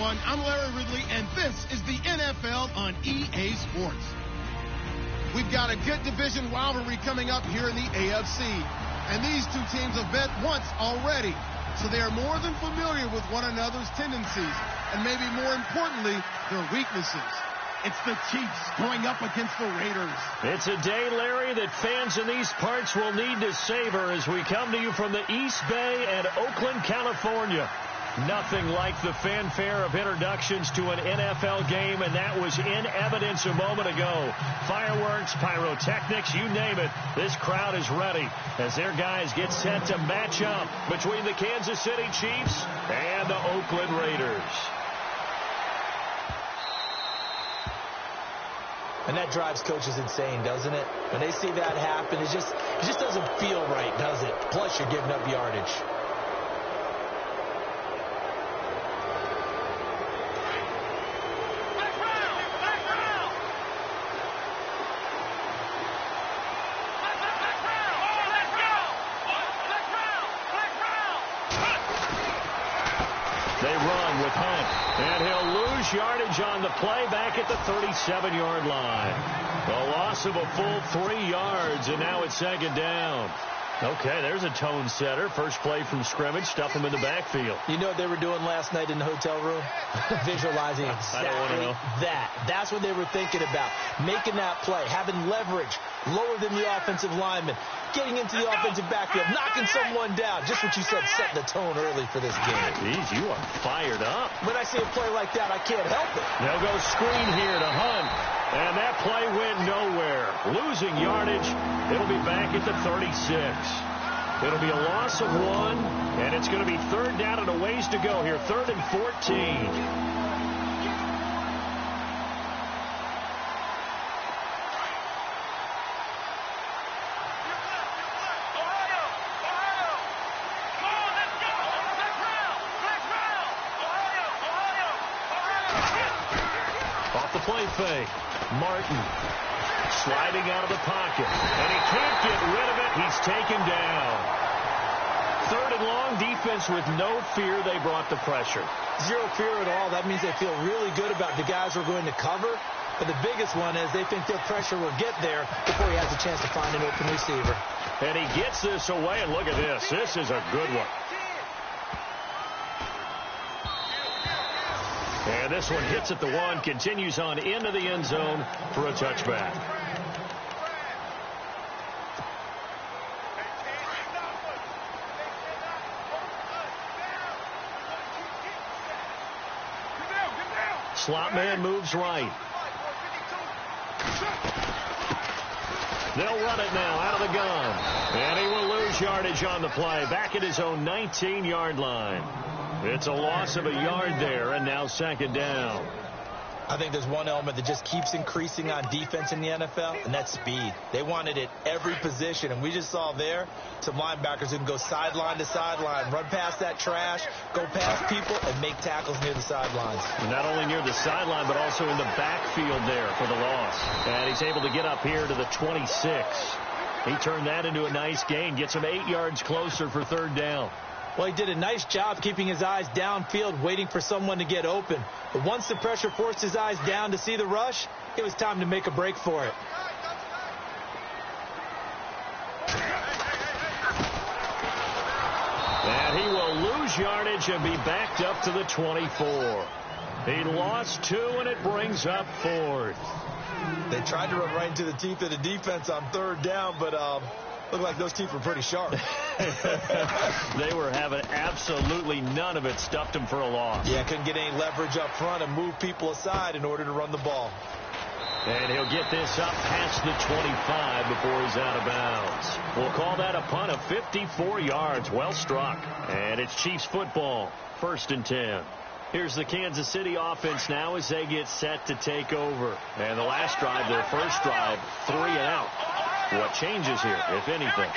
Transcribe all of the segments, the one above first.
everyone. I'm Larry Ridley, and this is the NFL on EA Sports. We've got a good division rivalry coming up here in the AFC, and these two teams have met once already, so they are more than familiar with one another's tendencies, and maybe more importantly, their weaknesses. It's the Chiefs going up against the Raiders. It's a day, Larry, that fans in these parts will need to savor as we come to you from the East Bay and Oakland, California. Nothing like the fanfare of introductions to an NFL game, and that was in evidence a moment ago. Fireworks, pyrotechnics, you name it. This crowd is ready as their guys get set to match up between the Kansas City Chiefs and the Oakland Raiders. And that drives coaches insane, doesn't it? When they see that happen, it just doesn't feel right, does it? Plus, you're giving up yardage. They run with Hunt, and he'll lose yardage on the play back at the 37-yard line. The loss of a full 3 yards, and now it's second down. Okay, there's a tone setter. First play from scrimmage, stuff him in the backfield. You know what they were doing last night in the hotel room? Visualizing exactly that. That's what they were thinking about. Making that play, having leverage, lower than the offensive lineman, getting into the offensive backfield, knocking someone down. Just what you said, setting the tone early for this game. Jeez, you are fired up. When I see a play like that, I can't help it. They'll go screen here to Hunt. And that play went nowhere. Losing yardage. It'll be back at the 36. It'll be a loss of 1, and it's going to be third down and a ways to go here. 3rd and 14. Play fake. Martin sliding out of the pocket, and he can't get rid of it. He's taken down. 3rd and long, defense with no fear. They brought the pressure. Zero fear at all. That means they feel really good about the guys who are going to cover. But the biggest one is they think their pressure will get there before he has a chance to find an open receiver. And he gets this away, and look at this. This is a good one. And this one hits at the 1, continues on into the end zone for a touchback. Slot man moves right. They'll run it now out of the gun. And he will lose yardage on the play. Back at his own 19-yard line. It's a loss of a yard there, and now second down. I think there's one element that just keeps increasing on defense in the NFL, and that's speed. They want it at every position, and we just saw there some linebackers who can go sideline to sideline, run past that trash, go past people, and make tackles near the sidelines. And not only near the sideline, but also in the backfield there for the loss. And he's able to get up here to the 26. He turned that into a nice gain, gets him 8 yards closer for third down. Well, he did a nice job keeping his eyes downfield, waiting for someone to get open. But once the pressure forced his eyes down to see the rush, it was time to make a break for it. And he will lose yardage and be backed up to the 24. He lost 2, and it brings up 4th. They tried to run right into the teeth of the defense on third down, but looked like those teeth were pretty sharp. They were having absolutely none of it. Stuffed him for a loss. Yeah, couldn't get any leverage up front and move people aside in order to run the ball. And he'll get this up past the 25 before he's out of bounds. We'll call that a punt of 54 yards. Well struck. And it's Chiefs football. 1st and 10. Here's the Kansas City offense now as they get set to take over. And the last drive, their first drive, 3 and out. What changes here, if anything?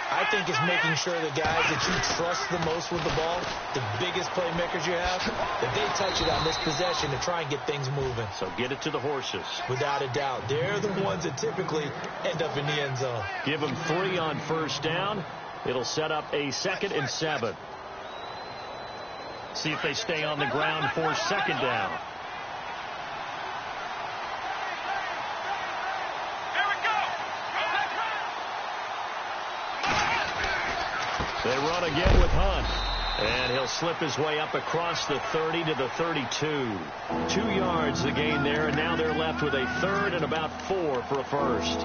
I think it's making sure the guys that you trust the most with the ball, the biggest playmakers you have, that they touch it on this possession to try and get things moving. So get it to the horses. Without a doubt. They're the ones that typically end up in the end zone. Give them 3 on first down. It'll set up a 2nd and 7. See if they stay on the ground for second down. They run again with Hunt. And he'll slip his way up across the 30 to the 32. 2 yards the gain there, and now they're left with a third and about 4 for a first.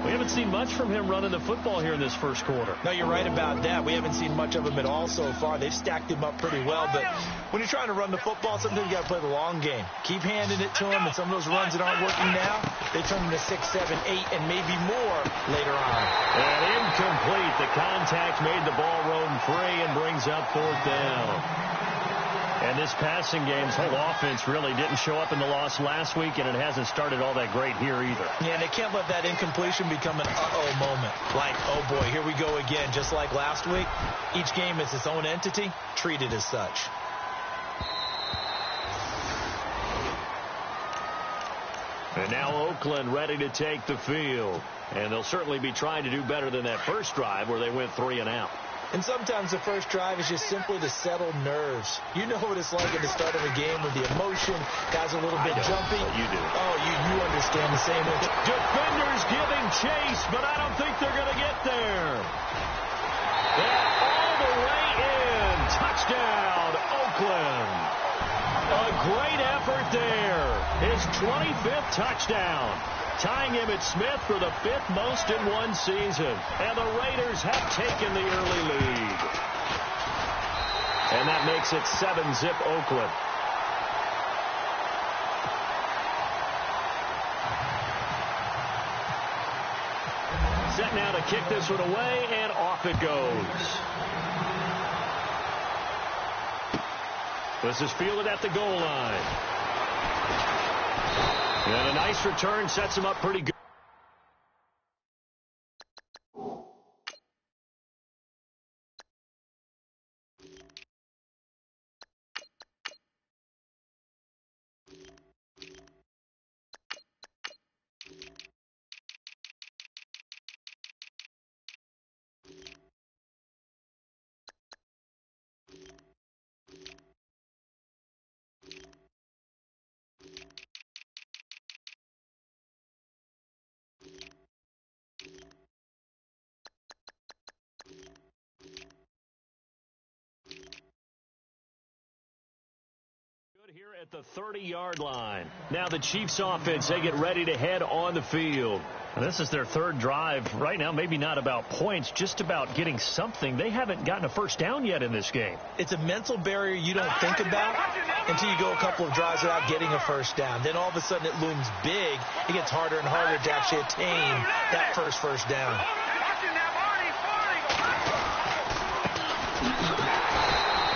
We haven't seen much from him running the football here in this first quarter. No, you're right about that. We haven't seen much of him at all so far. They've stacked him up pretty well, but when you're trying to run the football, sometimes you got to play the long game. Keep handing it to him, and some of those runs that aren't working now, they turn into 6, 7, 8, and maybe more later on. And incomplete. The contact made the ball roam free and brings up fourth down. And this passing game's whole offense really didn't show up in the loss last week, and it hasn't started all that great here either. Yeah, and they can't let that incompletion become an uh-oh moment. Like, oh boy, here we go again. Just like last week, each game is its own entity, treated as such. And now Oakland ready to take the field. And they'll certainly be trying to do better than that first drive where they went 3 and out. And sometimes the first drive is just simply to settle nerves. You know what it's like at the start of a game with the emotion. Guys are a little bit jumpy. You do. Oh, you understand the same way. Defenders giving chase, but I don't think they're going to get there. And all the way in. Touchdown, Oakland. A great effort there. His 25th touchdown. Tying him at Smith for the 5th most in one season. And the Raiders have taken the early lead. And that makes it 7-zip Oakland. Set now to kick this one away, and off it goes. This is fielded at the goal line. And a nice return sets him up pretty good. Here at the 30-yard line. Now the Chiefs offense, they get ready to head on the field. And this is their third drive right now, maybe not about points, just about getting something. They haven't gotten a first down yet in this game. It's a mental barrier you don't think about until you go a couple of drives without getting a first down. Then all of a sudden it looms big. It gets harder and harder to actually attain that first down.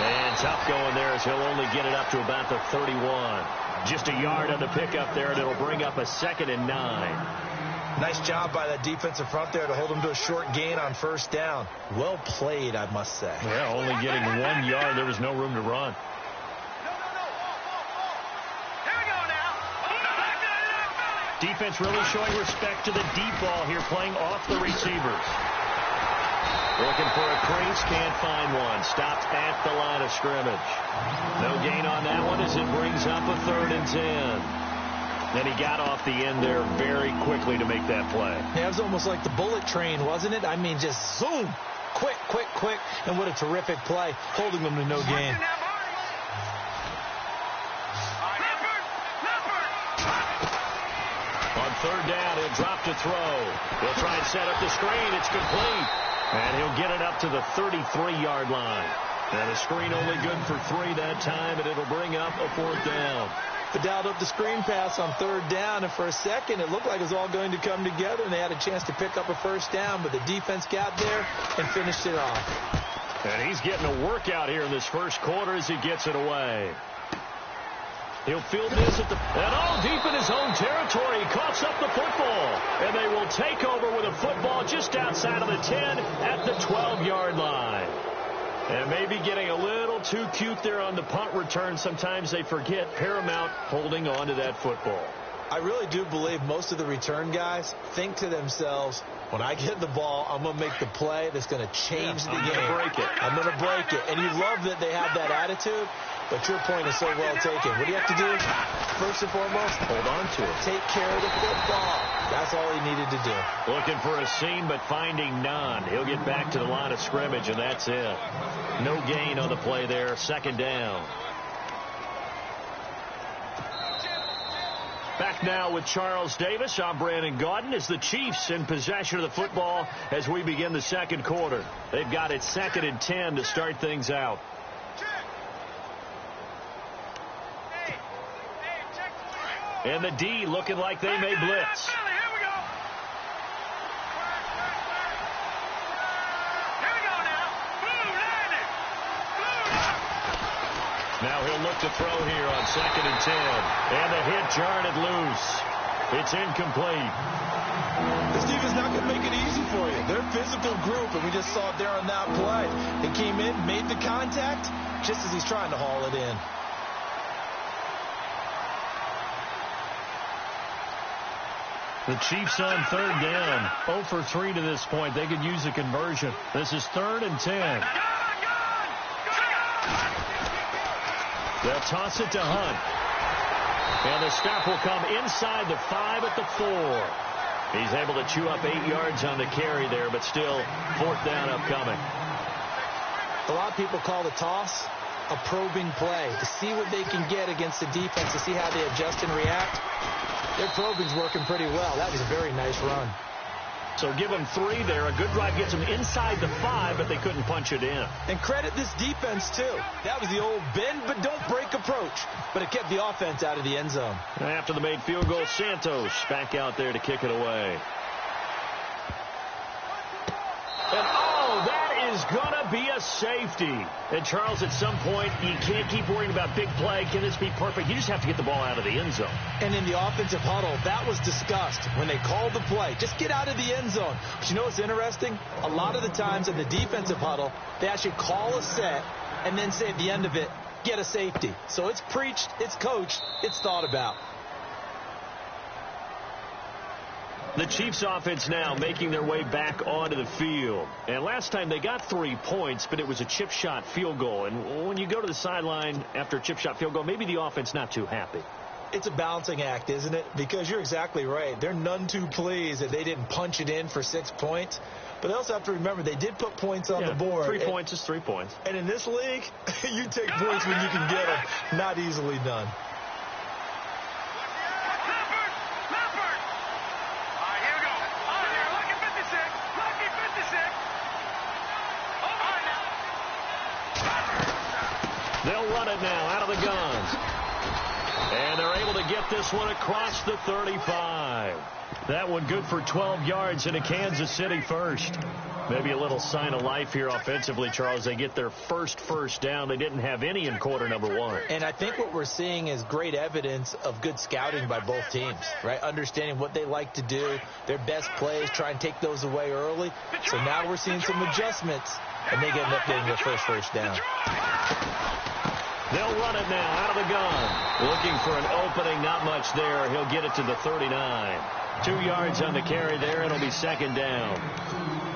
And tough going there as he'll only get it up to about the 31. Just a yard on the pickup there, and it'll bring up a 2nd and 9. Nice job by that defensive front there to hold him to a short gain on first down. Well played, I must say. Yeah, only getting 1 yard. There was no room to run. Defense really showing respect to the deep ball here, playing off the receivers. Looking for a crease, can't find one. Stopped at the line of scrimmage. No gain on that one as it brings up a 3rd and 10. Then he got off the end there very quickly to make that play. Yeah, it was almost like the bullet train, wasn't it? I mean, just zoom. Quick. And what a terrific play, holding them to no gain. On 3rd down, he'll drop to throw. He'll try and set up the screen. It's complete. And he'll get it up to the 33-yard line. And a screen only good for 3 that time, and it'll bring up a 4th down. They dialed up the screen pass on 3rd down, and for a second it looked like it was all going to come together, and they had a chance to pick up a first down, but the defense got there and finished it off. And he's getting a workout here in this first quarter as he gets it away. He'll field this at the... And all deep in his own territory. He coughs up the football. And they will take over with a football just outside of the 10 at the 12-yard line. And maybe getting a little too cute there on the punt return. Sometimes they forget Paramount holding on to that football. I really do believe most of the return guys think to themselves, When I get the ball, I'm going to make the play that's going to change the game. Break it. I'm going to break it. And you love that they have that attitude, but your point is so well taken. What do you have to do? First and foremost, hold on to it. Take care of the football. That's all he needed to do. Looking for a seam, but finding none. He'll get back to the line of scrimmage, and that's it. No gain on the play there. Second down. Back now with Charles Davis. I'm Brandon Gaudin as the Chiefs in possession of the football as we begin the second quarter. They've got it 2nd and 10 to start things out. And the D looking like they may blitz. Now he'll look to throw here on 2nd and 10. And the hit jarred it loose. It's incomplete. This defense not going to make it easy for you. They're a physical group, and we just saw it there on that play. He came in, made the contact, just as he's trying to haul it in. The Chiefs on 3rd down. 0 for 3 to this point. They could use a conversion. This is 3rd and 10. They'll toss it to Hunt. And the stop will come inside the 5 at the 4. He's able to chew up 8 yards on the carry there, but still 4th down upcoming. A lot of people call the toss a probing play to see what they can get against the defense, to see how they adjust and react. Their probing's working pretty well. That was a very nice run. So give them 3 there. A good drive gets them inside the 5, but they couldn't punch it in. And credit this defense, too. That was the old bend but don't break approach. But it kept the offense out of the end zone. After the made field goal, Santos back out there to kick it away. And that is going to be a safety. And Charles, at some point, you can't keep worrying about big play. Can this be perfect? You just have to get the ball out of the end zone. And in the offensive huddle, that was discussed when they called the play. Just get out of the end zone. But you know what's interesting? A lot of the times in the defensive huddle, they actually call a set and then say at the end of it, get a safety. So it's preached, it's coached, it's thought about. The Chiefs offense now making their way back onto the field. And last time they got 3 points, but it was a chip shot field goal. And when you go to the sideline after a chip shot field goal, maybe the offense not too happy. It's a balancing act, isn't it? Because you're exactly right. They're none too pleased that they didn't punch it in for 6 points. But they also have to remember they did put points on the board. 3 points is 3 points. And in this league, you take points when you can get them. Not easily done. They'll run it now out of the gun. And they're able to get this one across the 35. That one good for 12 yards into Kansas City first. Maybe a little sign of life here offensively, Charles. They get their first down. They didn't have any in quarter number 1. And I think what we're seeing is great evidence of good scouting by both teams, right? Understanding what they like to do, their best plays, try and take those away early. So now we're seeing some adjustments, and they end up getting their first down. They'll run it now out of the gun. Looking for an opening, not much there. He'll get it to the 39. 2 yards on the carry there. It'll be 2nd down.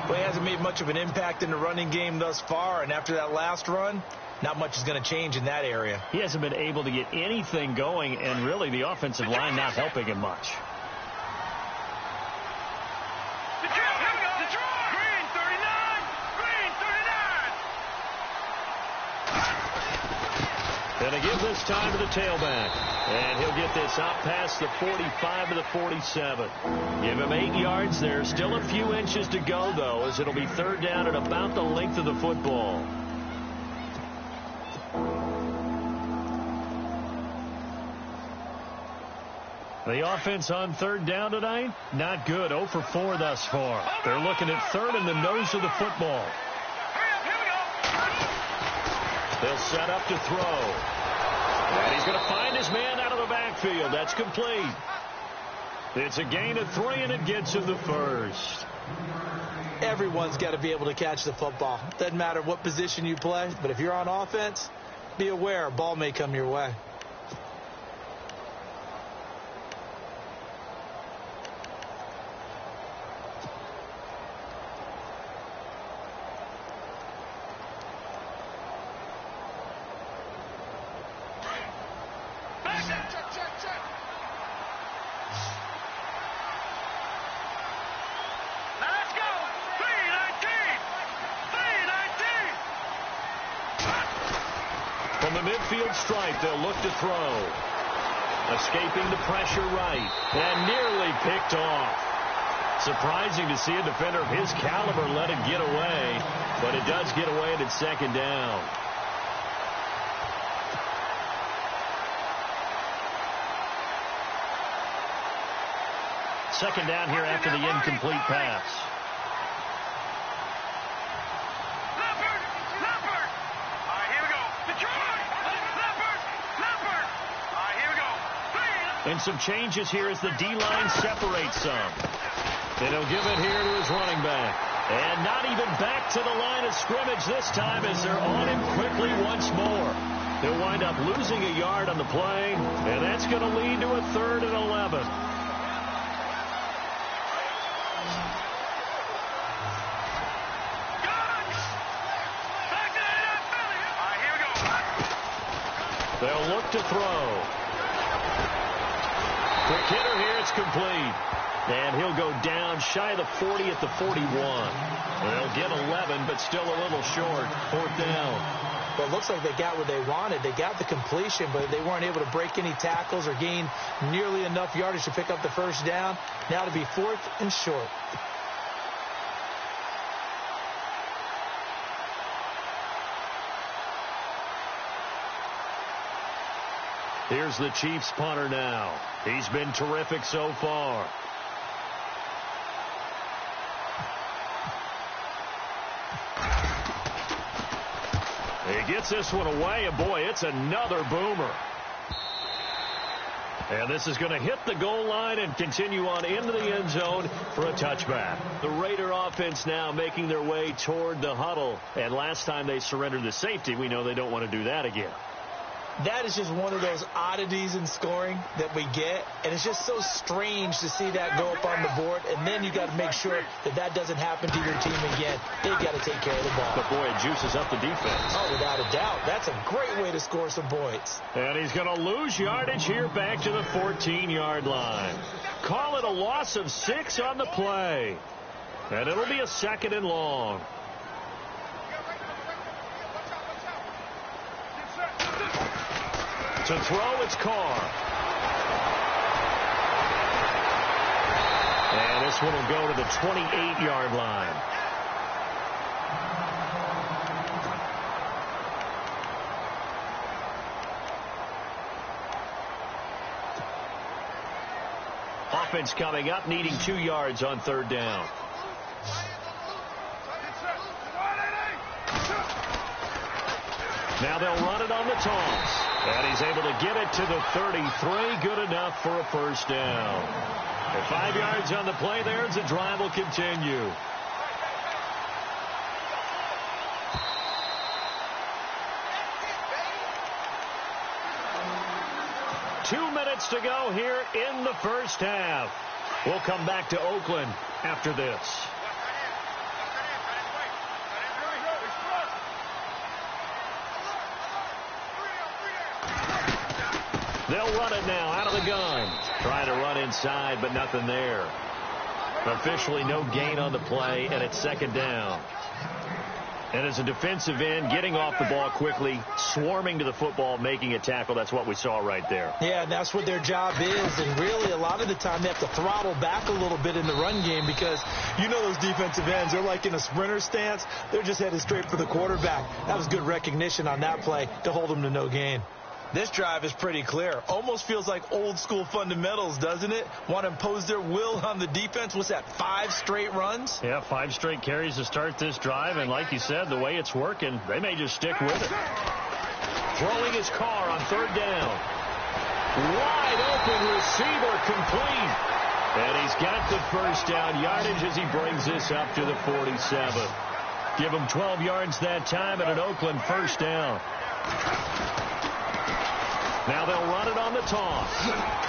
Well, he hasn't made much of an impact in the running game thus far, and after that last run, not much is going to change in that area. He hasn't been able to get anything going, and really the offensive line not helping him much. And they give this time to the tailback. And he'll get this out past the 45 to the 47. Give him 8 yards there. Still a few inches to go, though, as it'll be 3rd down at about the length of the football. The offense on 3rd down tonight, not good. 0 for 4 thus far. They're looking at 3rd in the nose of the football. They'll set up to throw. And he's going to find his man out of the backfield. That's complete. It's a gain of 3, and it gets him the first. Everyone's got to be able to catch the football. Doesn't matter what position you play, but if you're on offense, be aware a ball may come your way. midfield stripe. They'll look to throw. Escaping the pressure right. And nearly picked off. Surprising to see a defender of his caliber let it get away. But it does get away and it's second down. Second down here after the incomplete pass. And some changes here as the D-line separates some. And he'll give it here to his running back. And not even back to the line of scrimmage this time as they're on him quickly once more. They'll wind up losing a yard on the play, and that's going to lead to a 3rd and 11. They'll look to throw. Quick hitter here, it's complete. And he'll go down shy of the 40 at the 41. They'll get 11, but still a little short. 4th down. Well, it looks like they got what they wanted. They got the completion, but they weren't able to break any tackles or gain nearly enough yardage to pick up the first down. Now to be 4th and short. Here's the Chiefs punter now. He's been terrific so far. He gets this one away, and boy, it's another boomer. And this is going to hit the goal line and continue on into the end zone for a touchback. The Raider offense now making their way toward the huddle. And last time they surrendered the safety, we know they don't want to do that again. That is just one of those oddities in scoring that we get, and it's just so strange to see that go up on the board, and then you got to make sure that that doesn't happen to your team again. They've got to take care of the ball. But, boy, it juices up the defense. Oh, without a doubt. That's a great way to score some points. And he's going to lose yardage here back to the 14-yard line. Call it a loss of 6 on the play. And it'll be a 2nd and long. To throw, it's Carr. And this one will go to the 28-yard line. Offense coming up, needing 2 yards on 3rd down. Now they'll run it on the toss. And he's able to get it to the 33. Good enough for a first down. And 5 yards on the play there as the drive will continue. Two minutes to go here in the first half. We'll come back to Oakland after this. They'll run it now out of the gun. Trying to run inside, but nothing there. Officially no gain on the play, and it's 2nd down. And as a defensive end, getting off the ball quickly, swarming to the football, making a tackle, that's what we saw right there. Yeah, and that's what their job is. And really, a lot of the time, they have to throttle back a little bit in the run game because you know those defensive ends, they're like in a sprinter stance. They're just headed straight for the quarterback. That was good recognition on that play to hold them to no gain. This drive is pretty clear. Almost feels like old school fundamentals, doesn't it? Want to impose their will on the defense. What's that, 5 straight runs? Yeah, 5 straight carries to start this drive. And like you said, the way it's working, they may just stick with it. Throwing his Carr on 3rd down. Wide open receiver complete. And he's got the first down yardage as he brings this up to the 47. Give him 12 yards that time and an Oakland first down. Now they'll run it on the toss.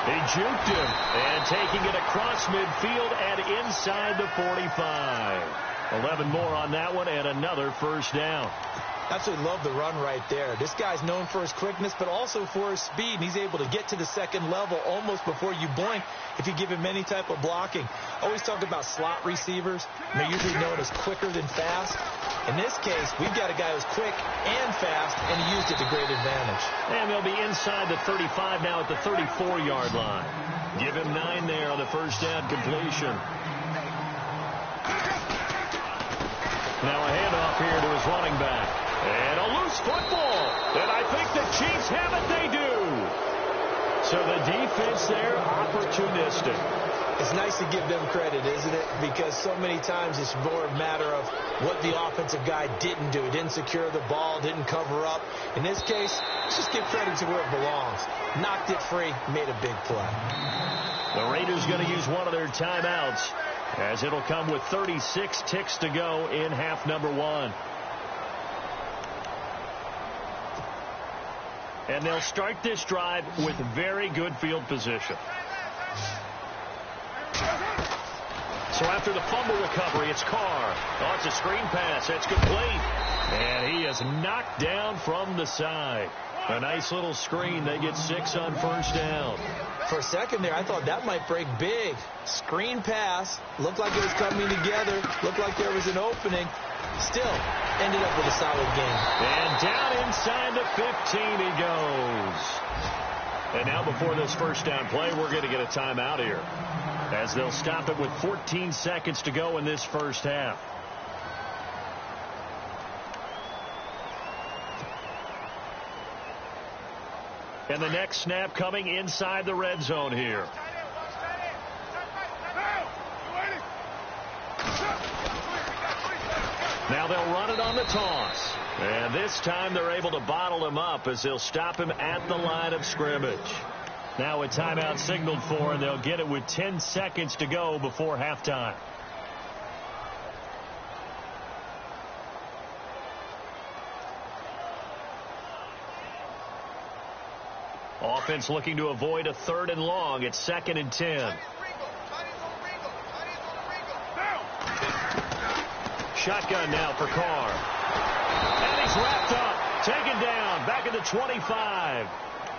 They juked him, and taking it across midfield and inside the 45. 11 more on that one and another first down. Absolutely love the run right there. This guy's known for his quickness, but also for his speed. And he's able to get to the second level almost before you blink if you give him any type of blocking. I always talk about slot receivers. And they're usually known as quicker than fast. In this case, we've got a guy who's quick and fast, and he used it to great advantage. And they'll be inside the 35 now at the 34-yard line. Give him 9 there on the first down completion. Now a handoff here to his running back. And a loose football. And I think the Chiefs have it. They do. So the defense there, opportunistic. It's nice to give them credit, isn't it? Because so many times it's more a matter of what the offensive guy didn't do. He didn't secure the ball, didn't cover up. In this case, let's just give credit to where it belongs. Knocked it free, made a big play. The Raiders going to use one of their timeouts, as it'll come with 36 ticks to go in half number 1. And they'll start this drive with very good field position. So after the fumble recovery, it's Carr. Oh, it's a screen pass. It's complete. And he is knocked down from the side. A nice little screen. They get 6 on first down. For a second there, I thought that might break big. Screen pass. Looked like it was coming together. Looked like there was an opening. Still, ended up with a solid game. And down inside the 15 he goes. And now before this first down play, we're going to get a timeout here, as they'll stop it with 14 seconds to go in this first half. And the next snap coming inside the red zone here. Now they'll run it on the toss. And this time they're able to bottle him up as they'll stop him at the line of scrimmage. Now a timeout signaled for, and they'll get it with 10 seconds to go before halftime. Offense looking to avoid a 3rd and long. It's 2nd and 10. Shotgun now for Carr. And he's wrapped up. Taken down. Back at the 25.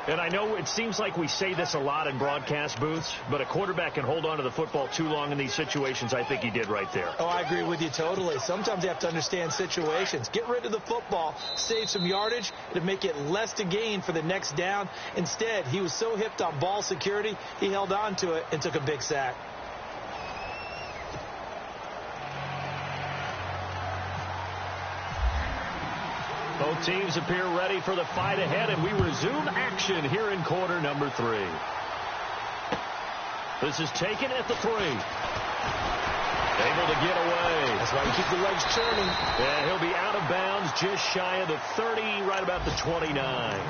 And I know it seems like we say this a lot in broadcast booths, but a quarterback can hold on to the football too long in these situations. I think he did right there. Oh, I agree with you totally. Sometimes you have to understand situations. Get rid of the football, save some yardage to make it less to gain for the next down. Instead, he was so hipped on ball security, he held on to it and took a big sack. Both teams appear ready for the fight ahead, and we resume action here in quarter number 3. This is taken at the 3. Able to get away. That's why you keep the legs churning. And he'll be out of bounds just shy of the 30, right about the 29.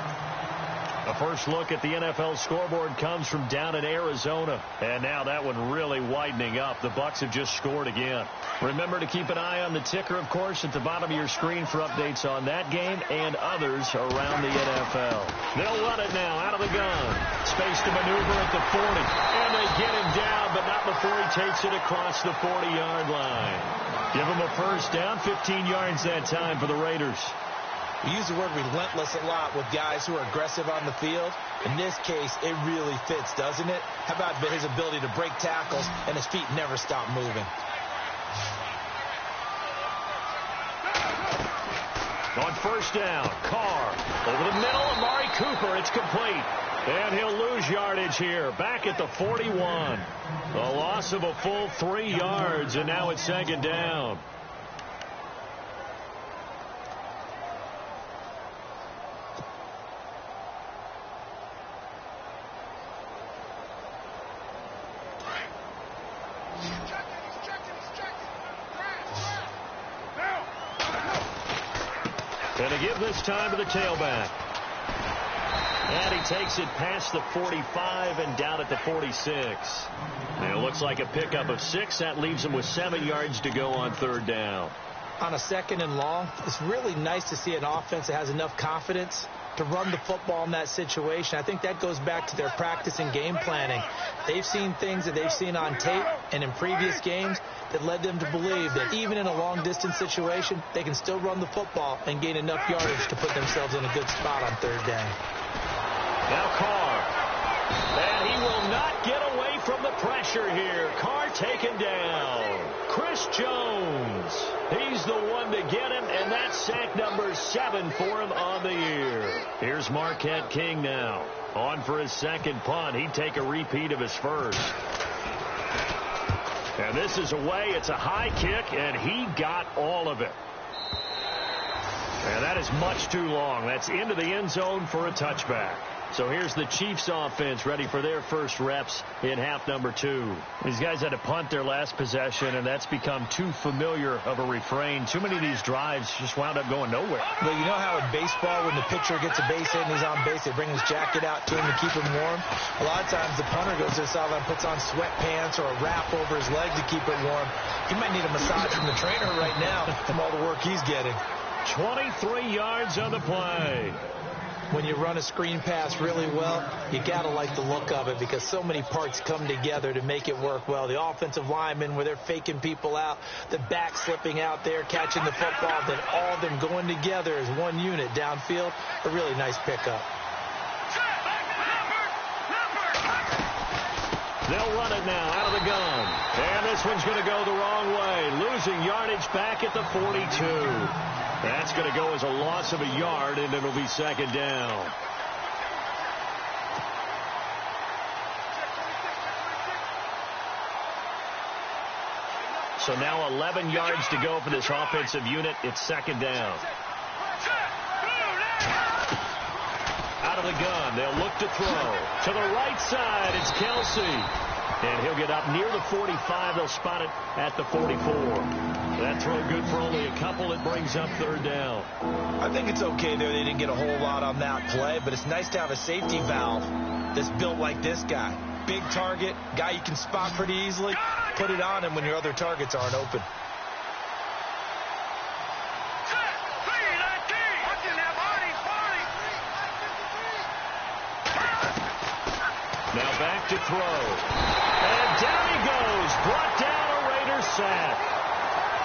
A first look at the NFL scoreboard comes from down in Arizona. And now that one really widening up. The Bucs have just scored again. Remember to keep an eye on the ticker, of course, at the bottom of your screen for updates on that game and others around the NFL. They'll run it now out of the gun. Space to maneuver at the 40. And they get him down, but not before he takes it across the 40-yard line. Give him a first down, 15 yards that time for the Raiders. We use the word relentless a lot with guys who are aggressive on the field. In this case, it really fits, doesn't it? How about his ability to break tackles and his feet never stop moving? On first down, Carr over the middle, Amari Cooper. It's complete. And he'll lose yardage here. Back at the 41. A loss of a full 3 yards, and now it's 2nd down. And to give this time to the tailback. And he takes it past the 45 and down at the 46. And it looks like a pickup of 6. That leaves him with 7 yards to go on 3rd down. On a 2nd and long, it's really nice to see an offense that has enough confidence to run the football in that situation. I think that goes back to their practice and game planning. They've seen things that they've seen on tape and in previous games that led them to believe that even in a long-distance situation, they can still run the football and gain enough yardage to put themselves in a good spot on third down. Now Carr. And he will not get away from the pressure here. Carr taken down. Chris Jones. He's the one to get him, and that's sack number 7 for him on the year. Here's Marquette King now. On for his second punt. He'd take a repeat of his first. And this is away. It's a high kick, and he got all of it. And that is much too long. That's into the end zone for a touchback. So here's the Chiefs offense ready for their first reps in half number 2. These guys had to punt their last possession, and that's become too familiar of a refrain. Too many of these drives just wound up going nowhere. Well, you know how in baseball when the pitcher gets a base hit and he's on base, they bring his jacket out to him to keep him warm? A lot of times the punter goes to the sideline, puts on sweatpants or a wrap over his leg to keep it warm. He might need a massage from the trainer right now from all the work he's getting. 23 yards on the play. When you run a screen pass really well, you got to like the look of it because so many parts come together to make it work well. The offensive linemen, where they're faking people out, the back slipping out there, catching the football, then all of them going together as one unit downfield. A really nice pickup. They'll run it now out of the gun. And this one's going to go the wrong way. Losing yardage back at the 42. That's going to go as a loss of a yard, and it'll be second down. So now 11 yards to go for this offensive unit. It's second down. Out of the gun. They'll look to throw. To the right side, it's Kelsey. And he'll get up near the 45. They'll spot it at the 44. That throw good for only a couple. It brings up third down. I think it's okay there. They didn't get a whole lot on that play, but it's nice to have a safety valve that's built like this guy. Big target, guy you can spot pretty easily. Put it on him when your other targets aren't open. Now back to throw. And down he goes. Brought down a Raider sack.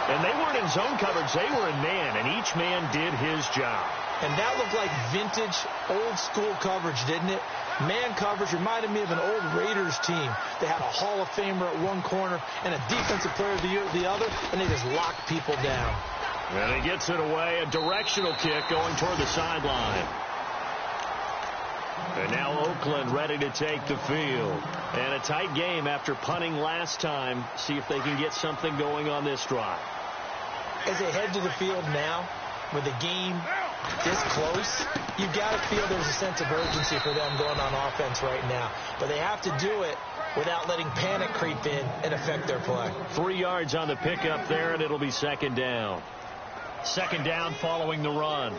And they weren't in zone coverage. They were in man, and each man did his job. And that looked like vintage, old-school coverage, didn't it? Man coverage reminded me of an old Raiders team. They had a Hall of Famer at one corner and a defensive player of the year at the other, and they just locked people down. And he gets it away. A directional kick going toward the sideline. And now Oakland ready to take the field. And a tight game after punting last time. See if they can get something going on this drive. As they head to the field now, with the game this close, you've got to feel there's a sense of urgency for them going on offense right now. But they have to do it without letting panic creep in and affect their play. 3 yards on the pickup there, and it'll be second down. Second down following the run.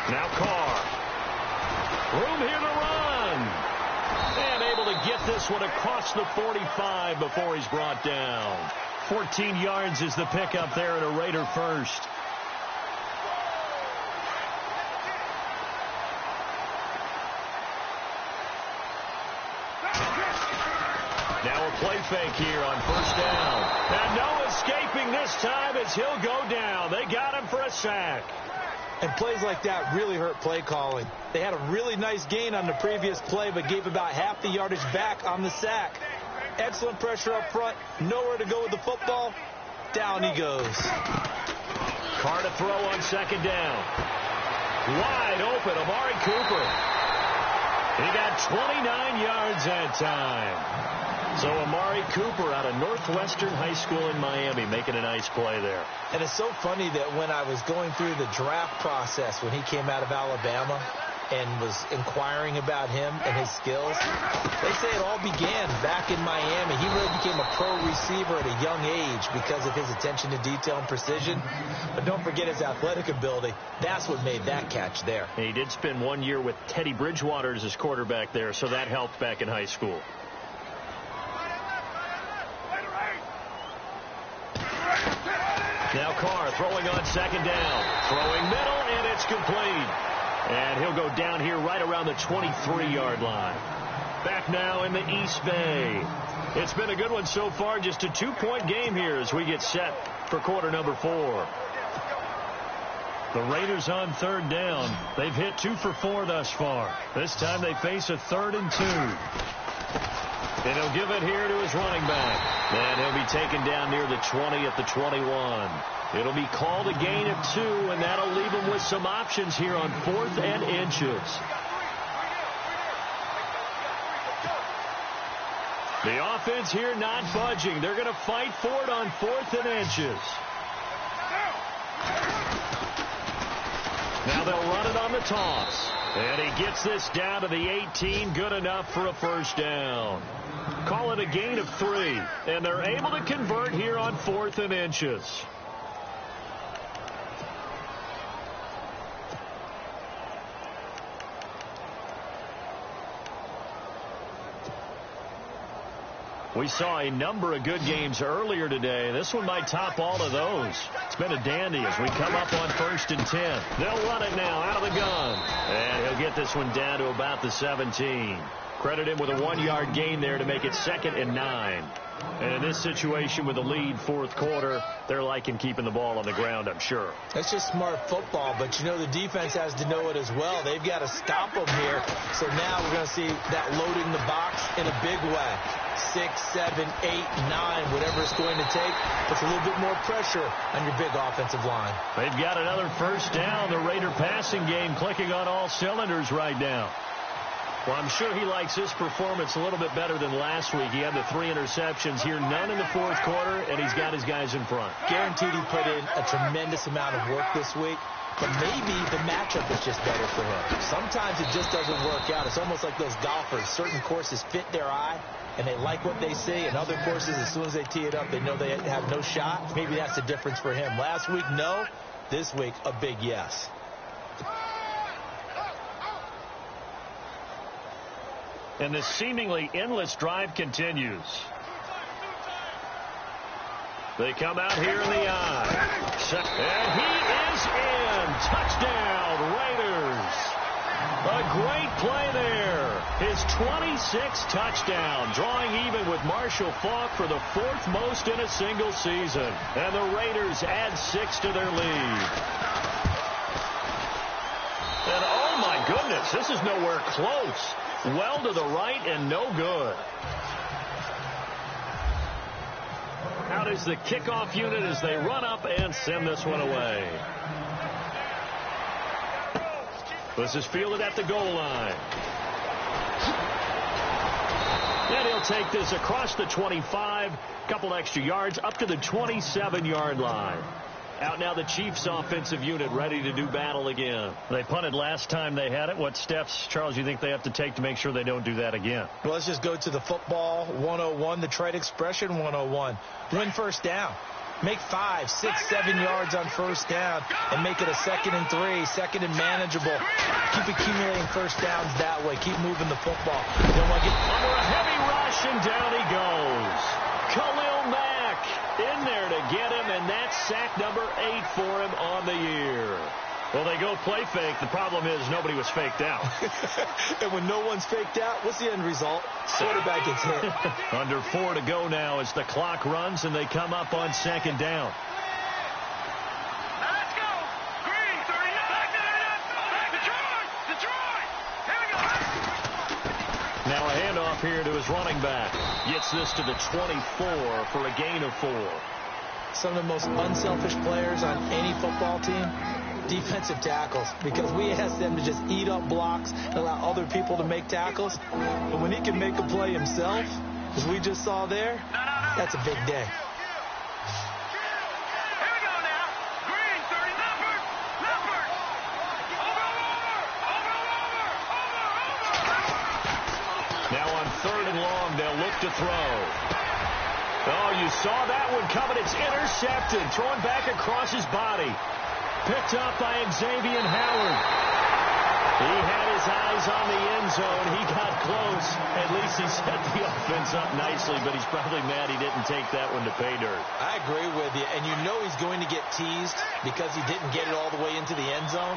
Now Carr. Room here to run. And able to get this one across the 45 before he's brought down. 14 yards is the pickup there, and a Raider first. Now a play fake here on first down. And no escaping this time as he'll go down. They got him for a sack. And plays like that really hurt play calling. They had a really nice gain on the previous play, but gave about half the yardage back on the sack. Excellent pressure up front. Nowhere to go with the football. Down he goes. Carr to throw on second down. Wide open, Amari Cooper. He got 29 yards that time. So Amari Cooper out of Northwestern High School in Miami making a nice play there. And it's so funny that when I was going through the draft process when he came out of Alabama and was inquiring about him and his skills, they say it all began back in Miami. He really became a pro receiver at a young age because of his attention to detail and precision. But don't forget his athletic ability. That's what made that catch there. And he did spend 1 year with Teddy Bridgewater as his quarterback there, so that helped back in high school. throwing on second down. Throwing middle, and it's complete. And he'll go down here right around the 23-yard line. Back now in the East Bay. It's been a good one so far. Just a 2-point game here as we get set for quarter number 4. The Raiders on third down. They've hit 2 for 4 thus far. This time they face a 3rd and 2. And he'll give it here to his running back. And he'll be taken down near the 20 at the 21. It'll be called a gain of 2, and that'll leave him with some options here on 4th and inches. The offense here not budging. They're going to fight for it on 4th and inches. Now they'll run it on the toss. And he gets this down to the 18. Good enough for a first down. Call it a gain of 3. And they're able to convert here on 4th and inches. We saw a number of good games earlier today. This one might top all of those. It's been a dandy as we come up on 1st and 10. They'll run it now out of the gun. And he'll get this one down to about the 17. Credit him with a 1-yard gain there to make it 2nd and 9. And in this situation with the lead 4th quarter, they're liking keeping the ball on the ground, I'm sure. That's just smart football, but you know the defense has to know it as well. They've got to stop them here. So now we're going to see that loading the box in a big way. 6, 7, 8, 9, whatever it's going to take, puts a little bit more pressure on your big offensive line. They've got another first down. The Raider passing game clicking on all cylinders right now. Well, I'm sure he likes his performance a little bit better than last week. He had the 3 interceptions here, none in the 4th quarter, and he's got his guys in front. Guaranteed he put in a tremendous amount of work this week, but maybe the matchup is just better for him. Sometimes it just doesn't work out. It's almost like those golfers. Certain courses fit their eye, and they like what they see, and other courses, as soon as they tee it up, they know they have no shot. Maybe that's the difference for him. Last week, no. This week, a big yes. And the seemingly endless drive continues. They come out here in the eye. And he is in. Touchdown, Raiders. A great play there. His 26th touchdown, drawing even with Marshall Faulk for the 4th most in a single season. And the Raiders add 6 to their lead. And oh my goodness, this is nowhere close. Well to the right and no good. Out is the kickoff unit as they run up and send this one away. This is fielded at the goal line. And he'll take this across the 25, couple extra yards up to the 27-yard line. Out now the Chiefs offensive unit ready to do battle again. They punted last time they had it. What steps, Charles, you think they have to take to make sure they don't do that again? Well, let's just go to the football 101, the trade expression 101. Win first down. Make 5, 6, 7 yards on first down and make it a 2nd and 3, 2nd and manageable. Keep accumulating first downs that way. Keep moving the football. Don't want to get under a heavy rush, and down he goes. Khalil Mack in there to get him, and that's sack number 8 for him on the year. Well, they go play fake. The problem is nobody was faked out. And when no one's faked out, what's the end result? Quarterback gets hit. Under 4 to go now as the clock runs, and they come up on 2nd down. Let's go. Green, 30, back to Detroit. Here we go. Now a handoff here to his running back. Gets this to the 24 for a gain of 4. Some of the most unselfish players on any football team, defensive tackles, because we ask them to just eat up blocks and allow other people to make tackles. But when he can make a play himself, as we just saw there, that's a big day. Here we go now. Green, 30, Leopard. Over. Now on 3rd and long, they'll look to throw. Oh, you saw that one coming. It's intercepted. Thrown back across his body. Picked up by Xavier Howard. He had his eyes on the end zone. He got close. At least he set the offense up nicely, but he's probably mad he didn't take that one to pay dirt. I agree with you, and you know he's going to get teased because he didn't get it all the way into the end zone.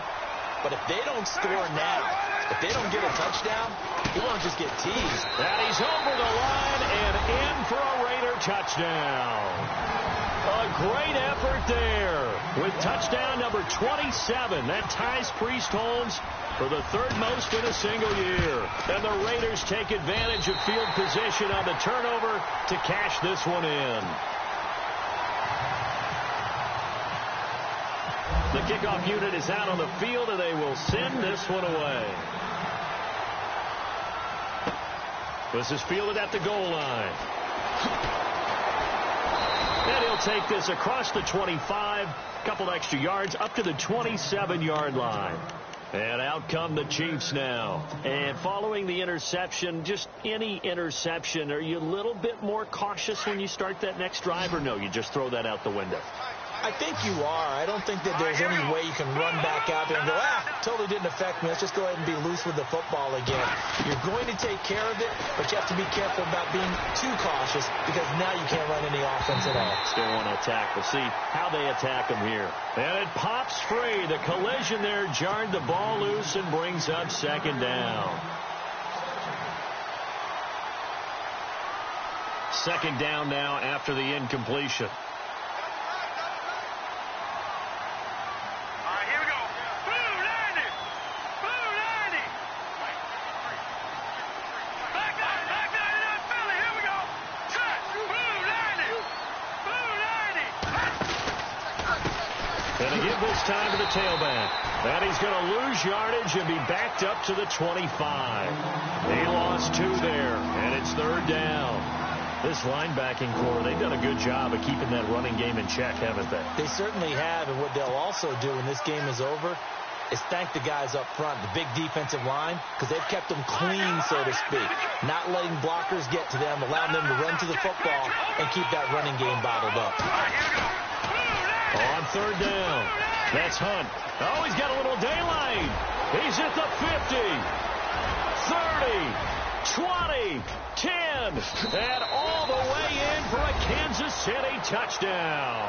But if they don't score now, if they don't get a touchdown, he won't just get teased. And he's over the line and in for a Raider touchdown. A great effort there with touchdown number 27. That ties Priest-Holmes for the third most in a single year. And the Raiders take advantage of field position on the turnover to cash this one in. The kickoff unit is out on the field, and they will send this one away. This is fielded at the goal line. And he'll take this across the 25, a couple extra yards, up to the 27-yard line. And out come the Chiefs now. And following the interception, just any interception, are you a little bit more cautious when you start that next drive, or no, you just throw that out the window? I think you are. I don't think that there's any way you can run back out there and go, totally didn't affect me. Let's just go ahead and be loose with the football again. You're going to take care of it, but you have to be careful about being too cautious because now you can't run any offense at all. Still want to attack. We'll see how they attack them here. And it pops free. The collision there jarred the ball loose and brings up second down. Second down now after the incompletion. Time to the tailback. And he's going to lose yardage and be backed up to the 25. He lost 2 there, and it's third down. This linebacking core, they've done a good job of keeping that running game in check, haven't they? They certainly have, and what they'll also do when this game is over is thank the guys up front, the big defensive line, because they've kept them clean, so to speak, not letting blockers get to them, allowing them to run to the football and keep that running game bottled up. On third down. That's Hunt. Oh, he's got a little daylight. He's at the 50, 30, 20, 10, and all the way in for a Kansas City touchdown.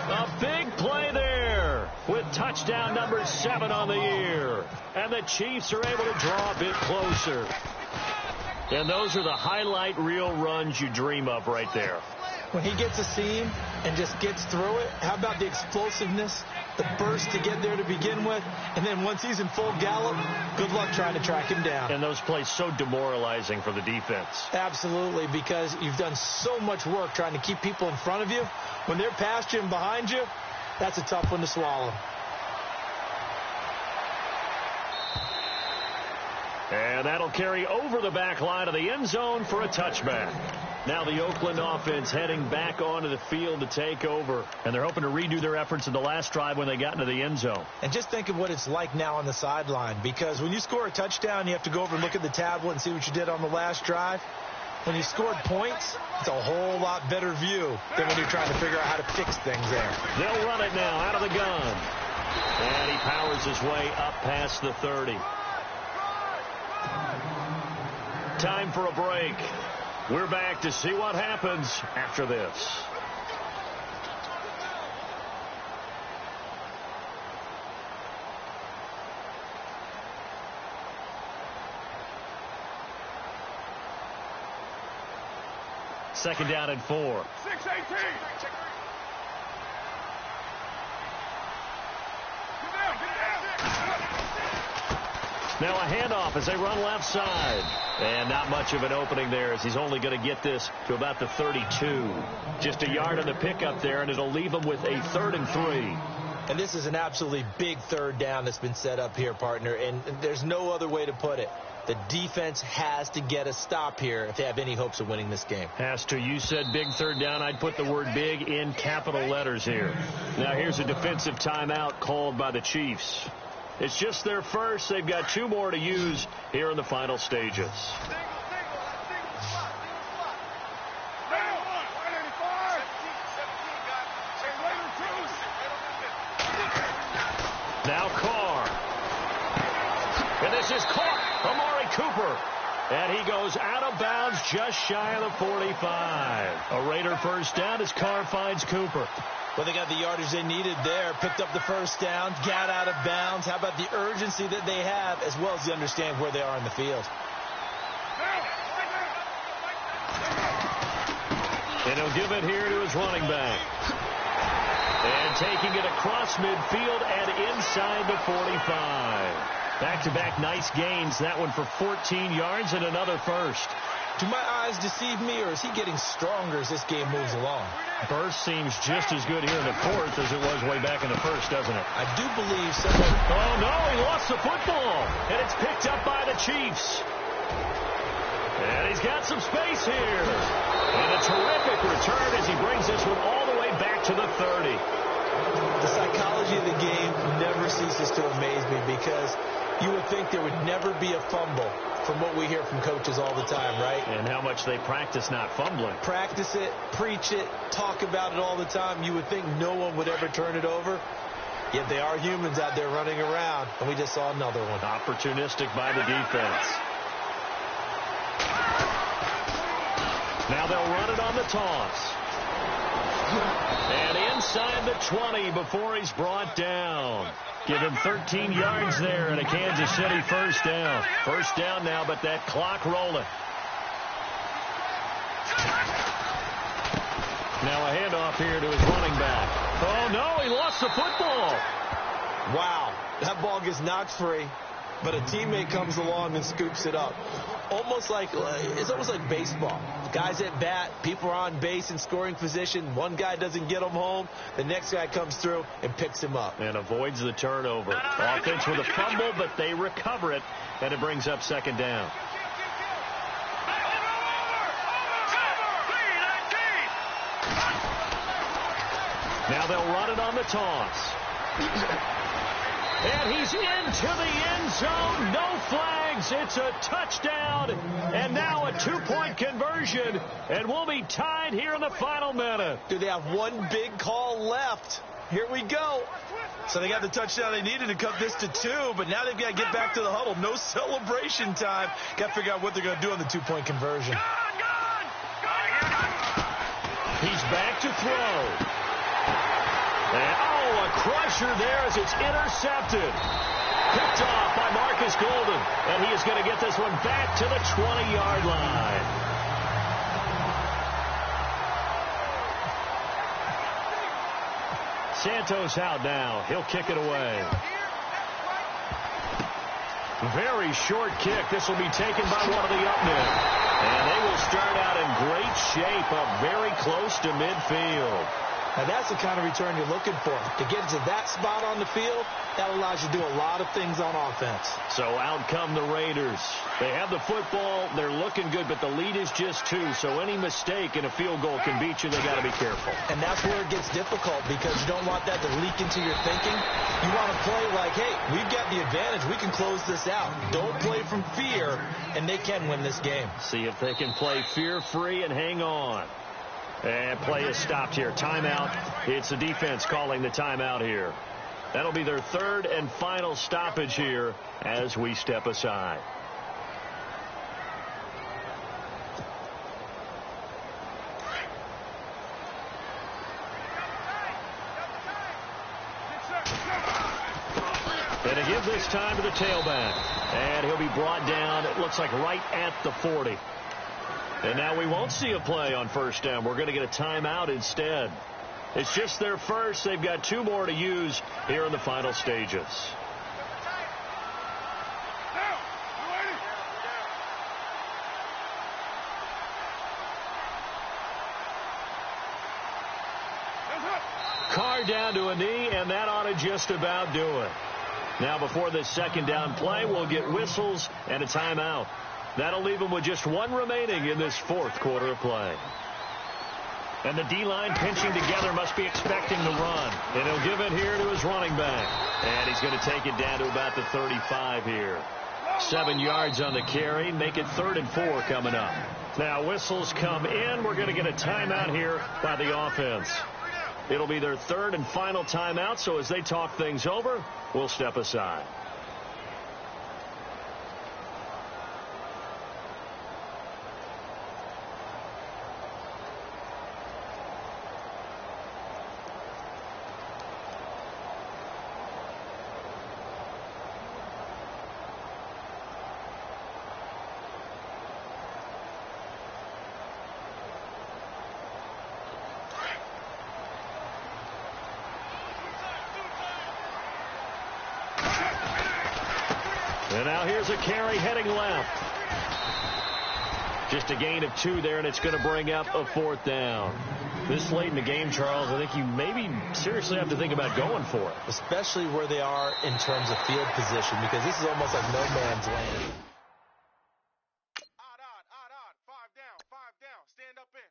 A big play there with touchdown number 7 on the year. And the Chiefs are able to draw a bit closer. And those are the highlight reel runs you dream of right there. When he gets a seam and just gets through it, how about the explosiveness, the burst to get there to begin with, and then once he's in full gallop, good luck trying to track him down. And those plays so demoralizing for the defense. Absolutely, because you've done so much work trying to keep people in front of you. When they're past you and behind you, that's a tough one to swallow. And that'll carry over the back line of the end zone for a touchback. Now the Oakland offense heading back onto the field to take over. And they're hoping to redo their efforts in the last drive when they got into the end zone. And just think of what it's like now on the sideline. Because when you score a touchdown, you have to go over and look at the tablet and see what you did on the last drive. When you scored points, it's a whole lot better view than when you're trying to figure out how to fix things there. They'll run it now out of the gun. And he powers his way up past the 30. Time for a break. We're back to see what happens after this. Second down and 4. 6-18. Now a handoff as they run left side. And not much of an opening there as he's only going to get this to about the 32. Just a yard on the pickup there, and it'll leave him with a 3rd and 3. And this is an absolutely big third down that's been set up here, partner. And there's no other way to put it. The defense has to get a stop here if they have any hopes of winning this game. Has to. You said big third down. I'd put the word big in capital letters here. Now here's a defensive timeout called by the Chiefs. It's just their first. They've got 2 more to use here in the final stages. Now Carr. And this is caught. Amari Cooper. And he goes out of bounds just shy of the 45. A Raider first down as Carr finds Cooper. Well, they got the yardage they needed there, picked up the first down, got out of bounds. How about the urgency that they have, as well as they understand where they are in the field? And he'll give it here to his running back. And taking it across midfield and inside the 45. Back-to-back nice gains. That one for 14 yards and another first. Do my eyes deceive me, or is he getting stronger as this game moves along? Burst seems just as good here in the fourth as it was way back in the first, doesn't it? I do believe someone... Oh, no, he lost the football. And it's picked up by the Chiefs. And he's got some space here. And a terrific return as he brings this one all the way back to the 30. The psychology of the game never ceases to amaze me because you would think there would never be a fumble from what we hear from coaches all the time, right? And how much they practice not fumbling. Practice it, preach it, talk about it all the time. You would think no one would ever turn it over. Yet they are humans out there running around, and we just saw another one. Opportunistic by the defense. Now they'll run it on the toss. And inside the 20 before he's brought down. Give him 13 yards there and a Kansas City first down. First down now, but that clock rolling. Now a handoff here to his running back. Oh, no, he lost the football. Wow, that ball gets knocked free, but a teammate comes along and scoops it up. It's almost like baseball. Guys at bat, people are on base in scoring position. One guy doesn't get him home. The next guy comes through and picks him up. And avoids the turnover. Offense with a fumble, but they recover it, and it brings up second down. Now they'll run it on the toss. And he's into the end zone. No flags. It's a touchdown. And now a two-point conversion. And we'll be tied here in the final minute. Do they have one big call left? Here we go. So they got the touchdown they needed to cut this to 2, but now they've got to get back to the huddle. No celebration time. Got to figure out what they're going to do on the two-point conversion. He's back to throw. And, a crusher there as it's intercepted. Picked off by Marcus Golden. And he is going to get this one back to the 20-yard line. Santos out now. He'll kick it away. Very short kick. This will be taken by one of the up men. And they will start out in great shape, up very close to midfield. Now, that's the kind of return you're looking for. To get to that spot on the field, that allows you to do a lot of things on offense. So out come the Raiders. They have the football. They're looking good, but the lead is just 2. So any mistake in a field goal can beat you. They got to be careful. And that's where it gets difficult because you don't want that to leak into your thinking. You want to play like, hey, we've got the advantage. We can close this out. Don't play from fear, and they can win this game. See if they can play fear-free and hang on. And play is stopped here. Timeout. It's the defense calling the timeout here. That'll be their third and final stoppage here as we step aside. And to give this time to the tailback. And he'll be brought down, it looks like right at the 40. And now we won't see a play on first down. We're going to get a timeout instead. It's just their first. They've got 2 more to use here in the final stages. Carr down to a knee, and that ought to just about do it. Now before this second down play, we'll get whistles and a timeout. That'll leave them with just 1 remaining in this fourth quarter of play. And the D-line pinching together must be expecting the run. And he'll give it here to his running back. And he's going to take it down to about the 35 here. 7 yards on the carry. Make it 3rd and 4 coming up. Now whistles come in. We're going to get a timeout here by the offense. It'll be their 3rd and final timeout. So as they talk things over, we'll step aside. And now here's a carry heading left. Just a gain of 2 there, and it's going to bring up a 4th down. This late in the game, Charles, I think you maybe seriously have to think about going for it. Especially where they are in terms of field position, because this is almost like no man's land. Odd. 5 down. Stand up in.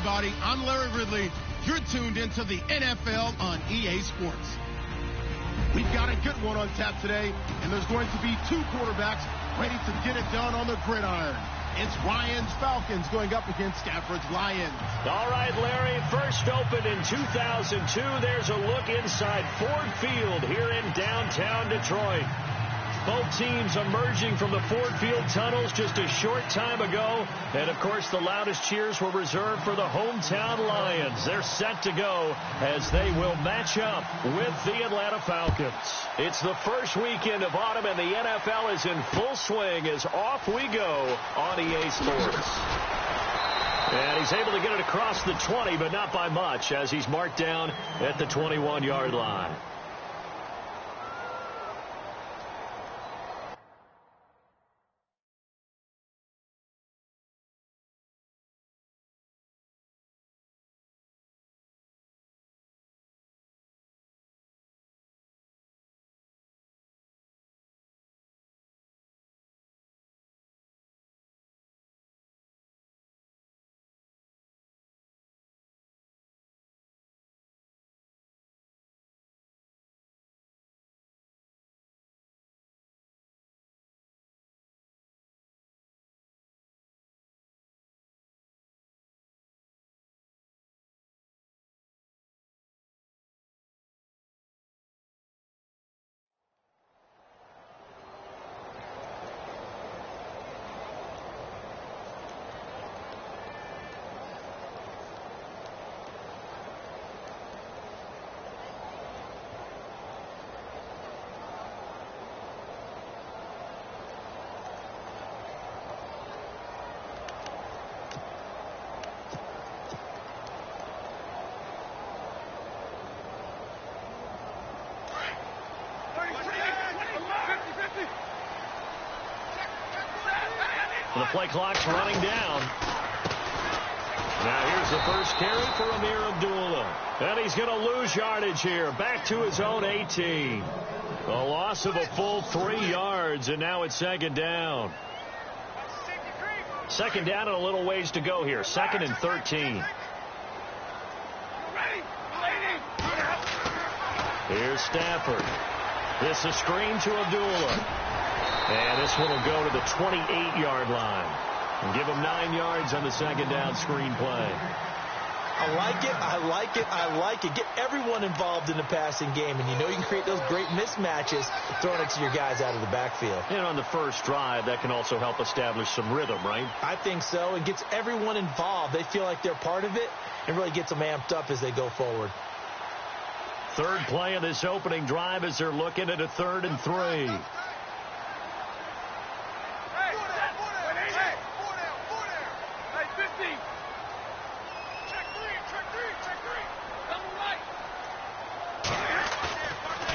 everybody. I'm Larry Ridley. You're tuned into the NFL on EA Sports. We've got a good one on tap today, and there's going to be two quarterbacks ready to get it done on the gridiron. It's Ryan's Falcons going up against Stafford's Lions. All right, Larry, first opened in 2002. There's a look inside Ford Field here in downtown Detroit. Both teams emerging from the Ford Field tunnels just a short time ago. And, of course, the loudest cheers were reserved for the hometown Lions. They're set to go as they will match up with the Atlanta Falcons. It's the first weekend of autumn, and the NFL is in full swing as off we go on EA Sports. And he's able to get it across the 20, but not by much, as he's marked down at the 21-yard line. The play clock's running down. Now here's the first carry for Amir Abdullah. And he's going to lose yardage here. Back to his own 18. A loss of a full 3 yards, and now it's second down. Second down and a little ways to go here. 2nd and 13. Here's Stafford. This is a screen to Abdullah. And this one will go to the 28-yard line. And give him 9 yards on the second down screen play. I like it. I like it. I like it. Get everyone involved in the passing game. And you know you can create those great mismatches throwing it to your guys out of the backfield. And on the first drive, that can also help establish some rhythm, right? I think so. It gets everyone involved. They feel like they're part of it and really gets them amped up as they go forward. Third play of this opening drive as they're looking at a 3rd and 3.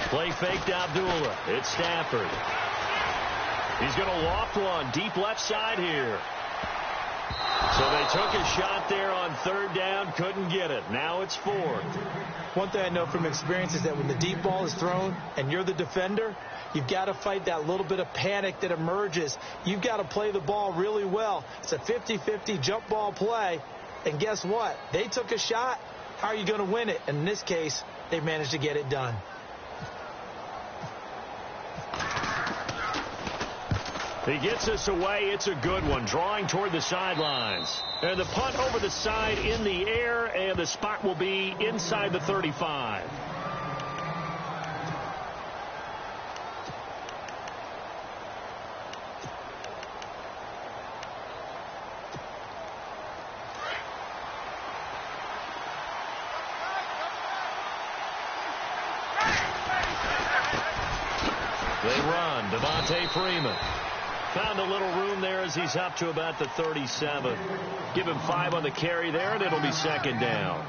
Play fake to Abdullah. It's Stafford. He's going to loft one deep left side here. So they took a shot there on 3rd down, couldn't get it. Now it's 4th. One thing I know from experience is that when the deep ball is thrown and you're the defender, you've got to fight that little bit of panic that emerges. You've got to play the ball really well. It's a 50-50 jump ball play. And guess what? They took a shot. How are you going to win it? And in this case, they managed to get it done. He gets us away. It's a good one. Drawing toward the sidelines. And the punt over the side in the air, and the spot will be inside the 35. They run. Devontae Freeman. Found a little room there as he's up to about the 37. Give him 5 on the carry there, and it'll be second down.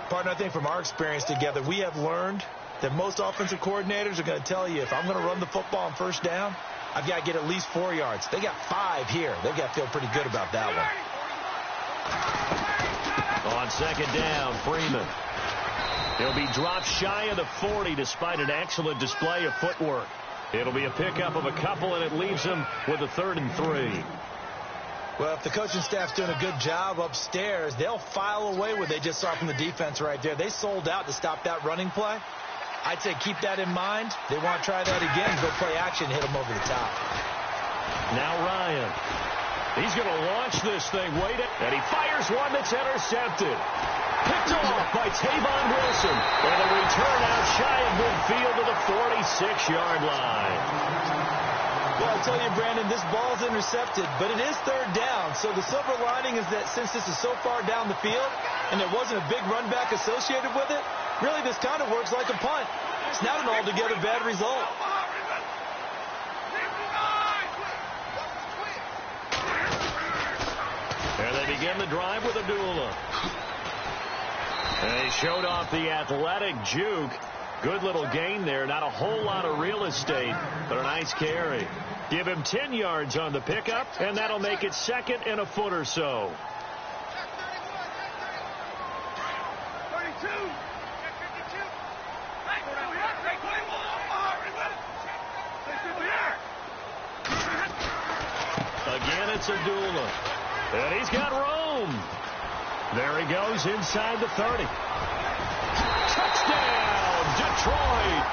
Partner, I think from our experience together, we have learned that most offensive coordinators are going to tell you, if I'm going to run the football on first down, I've got to get at least 4 yards. They got 5 here. They've got to feel pretty good about that one. On second down, Freeman. He'll be dropped shy of the 40 despite an excellent display of footwork. It'll be a pickup of a couple, and it leaves him with a 3rd and 3. Well, if the coaching staff's doing a good job upstairs, they'll file away what they just saw from the defense right there. They sold out to stop that running play. I'd say keep that in mind. They want to try that again, go play action, hit them over the top. Now Ryan. He's going to launch this thing. And he fires one that's intercepted. Picked off by Tavon Wilson. And a return out shy of midfield to the 46-yard line. Well, I'll tell you, Brandon, this ball's intercepted, but it is third down. So the silver lining is that since this is so far down the field and there wasn't a big run back associated with it, really this kind of works like a punt. It's not an altogether bad result. And they begin the drive with Abdullah. And he showed off the athletic juke. Good little gain there. Not a whole lot of real estate, but a nice carry. Give him 10 yards on the pickup, and that'll make it second and a foot or so. 32. Again, it's Abdullah. And he's got room. There he goes inside the 30. Touchdown, Detroit.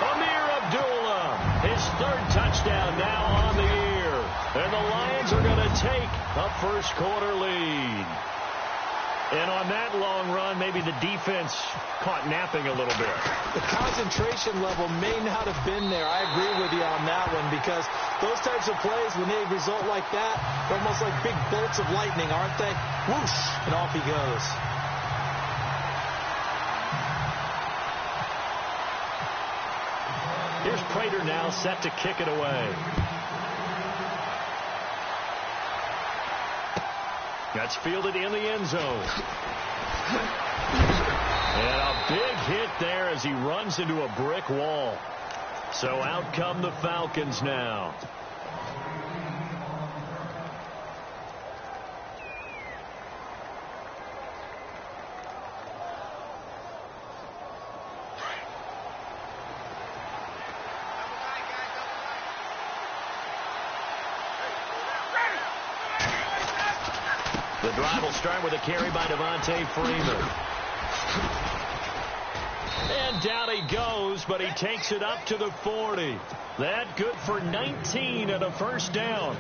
Amir Abdullah, his third touchdown now on the year. And the Lions are going to take a first-quarter lead. And on that long run, maybe the defense caught napping a little bit. The concentration level may not have been there. I agree with you on that one because those types of plays, when they result like that, they're almost like big bolts of lightning, aren't they? Whoosh, and off he goes. Here's Prater now set to kick it away. That's fielded in the end zone. And a big hit there as he runs into a brick wall. So out come the Falcons now. The drive will start with a carry by Devontae Freeman. And down he goes, but he takes it up to the 40. That good for 19 and a first down.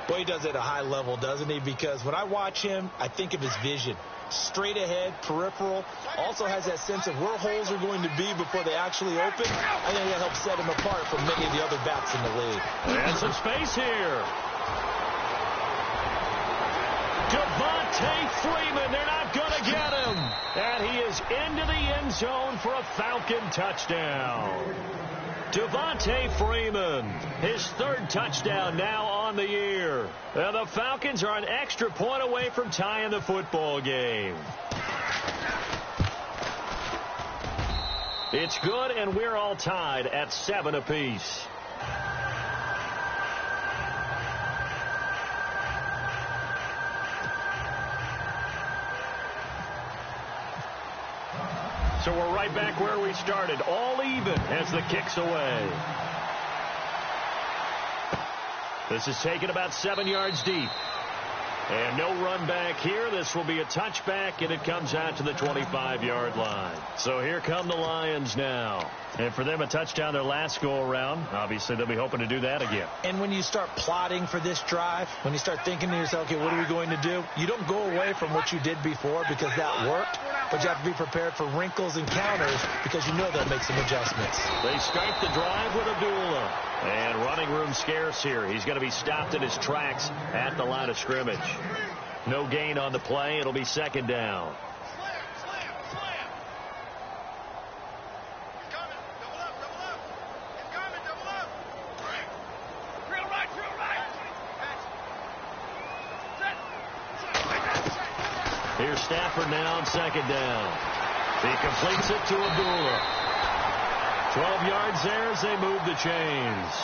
Well, he does it at a high level, doesn't he? Because when I watch him, I think of his vision. Straight ahead, peripheral. Also has that sense of where holes are going to be before they actually open. I think that helps set him apart from many of the other backs in the league. And some space here. Devontae Freeman, they're not going to get him. And he is into the end zone for a Falcon touchdown. Devontae Freeman, his third touchdown now on the year. And the Falcons are an extra point away from tying the football game. It's good, and we're all tied at 7 apiece. So we're right back where we started, all even as the kick's away. This is taken about 7 yards deep. And no run back here. This will be a touchback, and it comes out to the 25-yard line. So here come the Lions now. And for them, a touchdown their last go-around. Obviously, they'll be hoping to do that again. And when you start plotting for this drive, when you start thinking to yourself, okay, what are we going to do? You don't go away from what you did before because that worked. But you have to be prepared for wrinkles and counters because you know they'll make some adjustments. They start the drive with Abdullah. And running room scarce here. He's going to be stopped in his tracks at the line of scrimmage. No gain on the play. It'll be second down. Here's Stafford now on second down. He completes it to Abdullah. 12 yards there as they move the chains.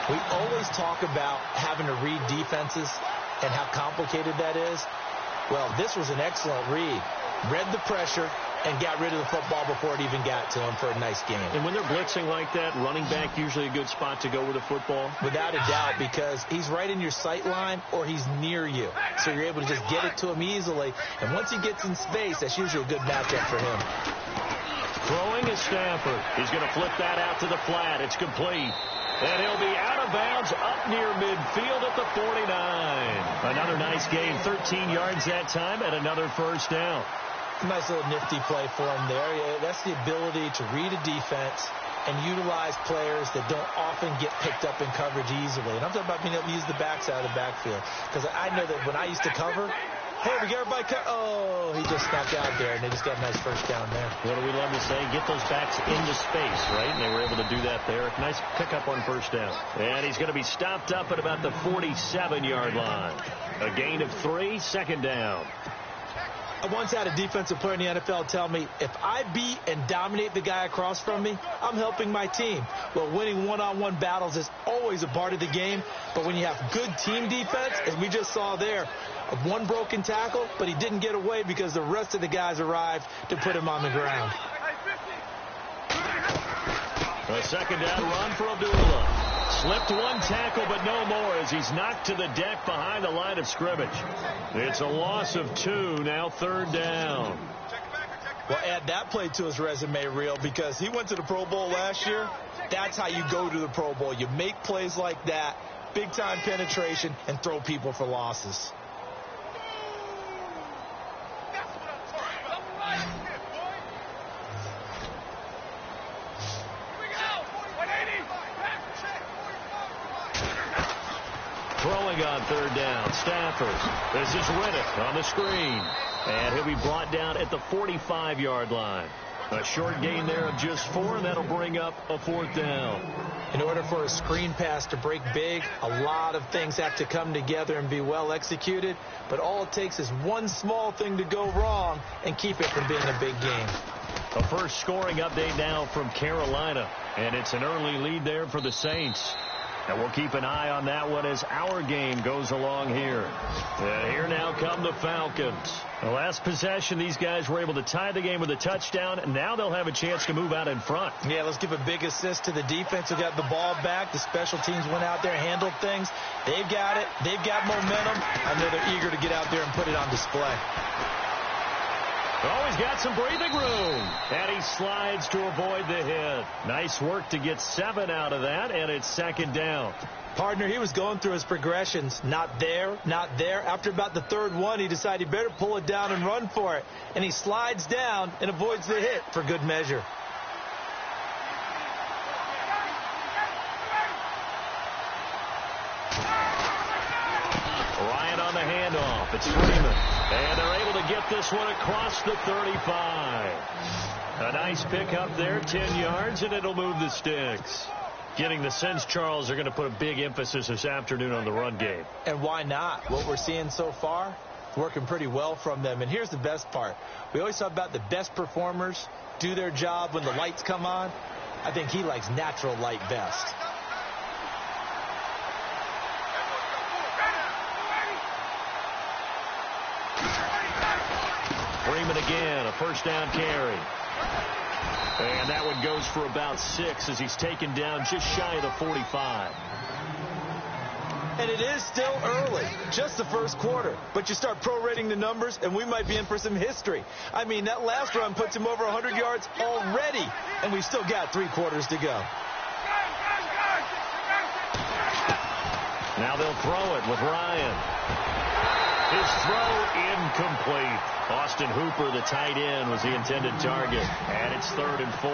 We always talk about having to read defenses and how complicated that is. Well, this was an excellent read. Read the pressure, and got rid of the football before it even got to him for a nice game. And when they're blitzing like that, running back usually a good spot to go with the football? Without a doubt, because he's right in your sight line or he's near you. So you're able to just get it to him easily. And once he gets in space, that's usually a good matchup for him. Throwing is Stafford. He's going to flip that out to the flat. It's complete. And he'll be out of bounds up near midfield at the 49. Another nice game, 13 yards that time, and another first down. Nice little nifty play for him there. Yeah, that's the ability to read a defense and utilize players that don't often get picked up in coverage easily. And I'm talking about being able to use the backside of the backfield. Because I know that when I used to cover, hey, we got everybody oh, he just snuck out there, and they just got a nice first down there. What do we love to say? Get those backs into space, right? And they were able to do that there. Nice pickup on first down. And he's going to be stopped up at about the 47-yard line. A gain of 3, second down. I once had a defensive player in the NFL tell me, if I beat and dominate the guy across from me, I'm helping my team. Well, winning one-on-one battles is always a part of the game, but when you have good team defense, as we just saw there, one broken tackle, but he didn't get away because the rest of the guys arrived to put him on the ground. A second down run for Abdullah. Slipped one tackle, but no more as he's knocked to the deck behind the line of scrimmage. It's a loss of 2, now third down. Well, add that play to his resume reel because he went to the Pro Bowl last year. That's how you go to the Pro Bowl. You make plays like that, big-time penetration, and throw people for losses. Throwing on third down, Stafford. This is Riddick on the screen. And he'll be brought down at the 45-yard line. A short gain there of just 4, and that'll bring up a fourth down. In order for a screen pass to break big, a lot of things have to come together and be well executed. But all it takes is one small thing to go wrong and keep it from being a big game. A first scoring update now from Carolina. And it's an early lead there for the Saints. And we'll keep an eye on that one as our game goes along here. And here now come the Falcons. The last possession, these guys were able to tie the game with a touchdown, and now they'll have a chance to move out in front. Yeah, let's give a big assist to the defense who got the ball back. The special teams went out there, handled things. They've got it. They've got momentum. I know they're eager to get out there and put it on display. Oh, he's got some breathing room. And he slides to avoid the hit. Nice work to get 7 out of that, and it's second down. Partner, he was going through his progressions. Not there, not there. After about the third one, he decided he better pull it down and run for it. And he slides down and avoids the hit for good measure. Ryan on the handoff. It's Freeman. And they're able to get this one across the 35. A nice pickup there, 10 yards, and it'll move the sticks. Getting the sense, Charles, are going to put a big emphasis this afternoon on the run game. And why not? What we're seeing so far, working pretty well from them. And here's the best part. We always talk about the best performers do their job when the lights come on. I think he likes natural light best. Freeman again, a first down carry. And that one goes for about 6 as he's taken down just shy of the 45. And it is still early, just the first quarter. But you start prorating the numbers, and we might be in for some history. I mean, that last run puts him over 100 yards already, and we've still got 3 quarters to go. Now they'll throw it with Ryan. His throw incomplete. Austin Hooper, the tight end, was the intended target. And it's 3rd and 4.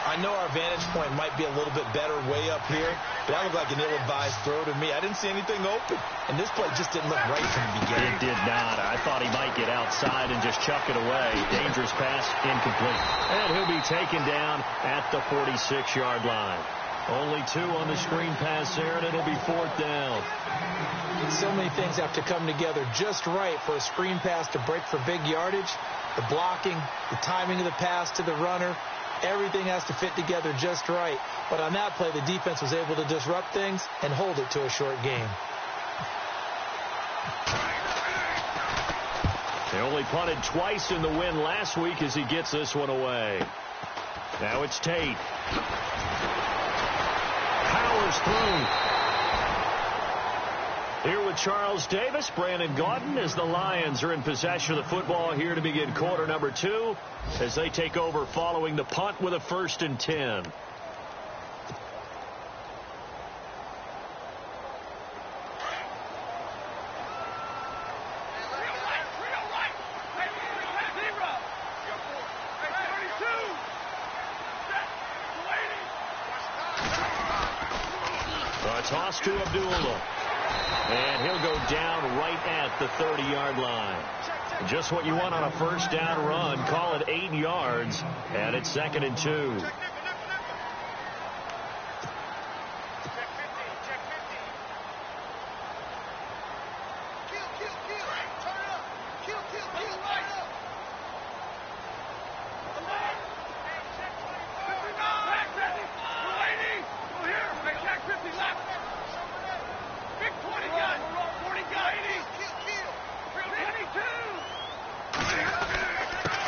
I know our vantage point might be a little bit better way up here, but that looked like an ill-advised throw to me. I didn't see anything open. And this play just didn't look right from the beginning. It did not. I thought he might get outside and just chuck it away. Dangerous pass, incomplete. And he'll be taken down at the 46-yard line. Only 2 on the screen pass there, and it'll be 4th down. So many things have to come together just right for a screen pass to break for big yardage. The blocking, the timing of the pass to the runner, everything has to fit together just right. But on that play, the defense was able to disrupt things and hold it to a short game. They only punted twice in the win last week as he gets this one away. Now it's Tate. Powers through. Here with Charles Davis, Brandon Gaudin, as the Lions are in possession of the football here to begin quarter number 2 as they take over following the punt with a 1st and 10. Toss to Abdullah. And he'll go down right at the 30-yard line. Just what you want on a first down run. Call it 8 yards. And it's 2nd and 2.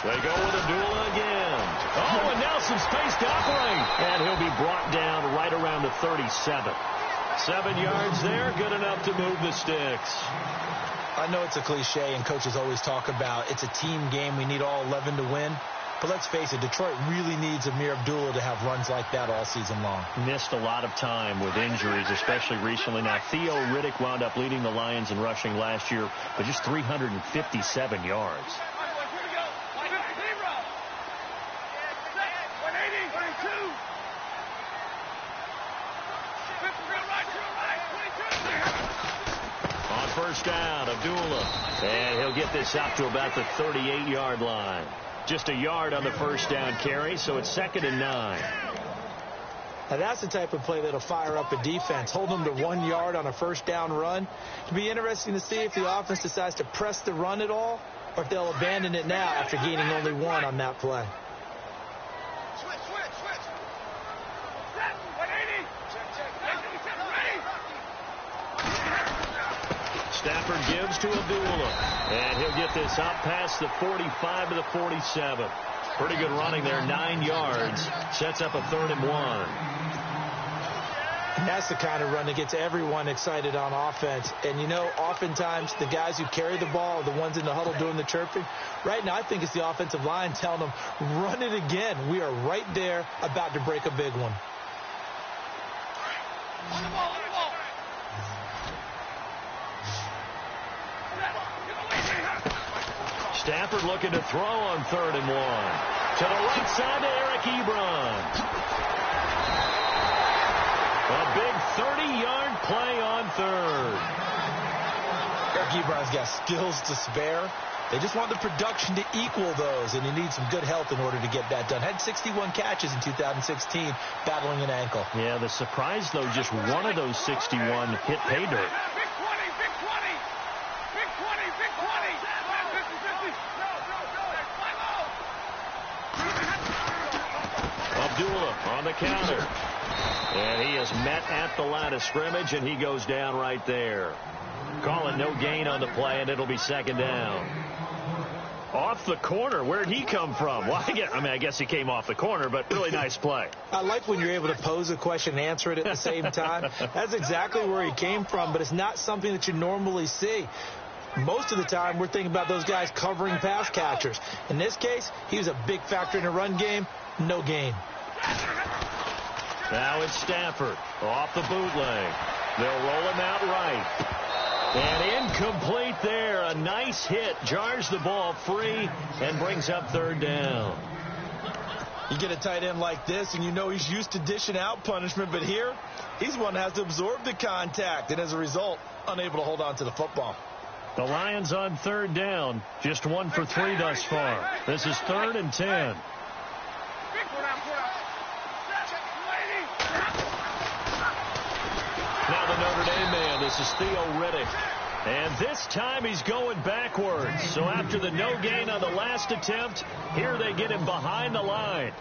They go with Abdullah again. Oh, and now some space to operate. And he'll be brought down right around the 37. 7 yards there, good enough to move the sticks. I know it's a cliche, and coaches always talk about it's a team game. We need all 11 to win. But let's face it, Detroit really needs Amir Abdullah to have runs like that all season long. Missed a lot of time with injuries, especially recently. Now, Theo Riddick wound up leading the Lions in rushing last year, but just 357 yards. On first down, Abdullah. And he'll get this up to about the 38-yard line. Just a yard on the first down carry, so it's 2nd and 9. Now that's the type of play that'll fire up a defense. Hold them to 1 yard on a first down run. It'll be interesting to see if the offense decides to press the run at all, or if they'll abandon it now after gaining only 1 on that play. Stafford gives to Abdullah, and he'll get this up past the 45 to the 47. Pretty good running there, 9 yards. Sets up a 3rd and 1. And that's the kind of run that gets everyone excited on offense. And, you know, oftentimes the guys who carry the ball are the ones in the huddle doing the chirping. Right now, I think it's the offensive line telling them, run it again. We are right there about to break a big one. On the ball, on the ball. Stafford looking to throw on 3rd and 1. To the right side to Eric Ebron. A big 30-yard play on 3rd. Eric Ebron's got skills to spare. They just want the production to equal those, and he needs some good health in order to get that done. Had 61 catches in 2016, battling an ankle. Yeah, the surprise, though, just one of those 61 hit pay dirt. Abdullah on the counter. And he is met at the line of scrimmage, and he goes down right there. Call it no gain on the play, and it'll be 2nd down. Off the corner. Where'd he come from? Well, I guess he came off the corner, but really nice play. I like when you're able to pose a question and answer it at the same time. That's exactly where he came from, but it's not something that you normally see. Most of the time, we're thinking about those guys covering pass catchers. In this case, he was a big factor in the run game. No gain. Now it's Stafford off the bootleg. They'll roll him out right. And incomplete there. A nice hit. Jars the ball free and brings up 3rd down. You get a tight end like this, and you know he's used to dishing out punishment, but here, he's one that has to absorb the contact, and as a result, unable to hold on to the football. The Lions on 3rd down. Just 1 for 3 thus far. This is 3rd and 10. Now the Notre Dame man, this is Theo Riddick. And this time he's going backwards. So after the no gain on the last attempt, here they get him behind the line.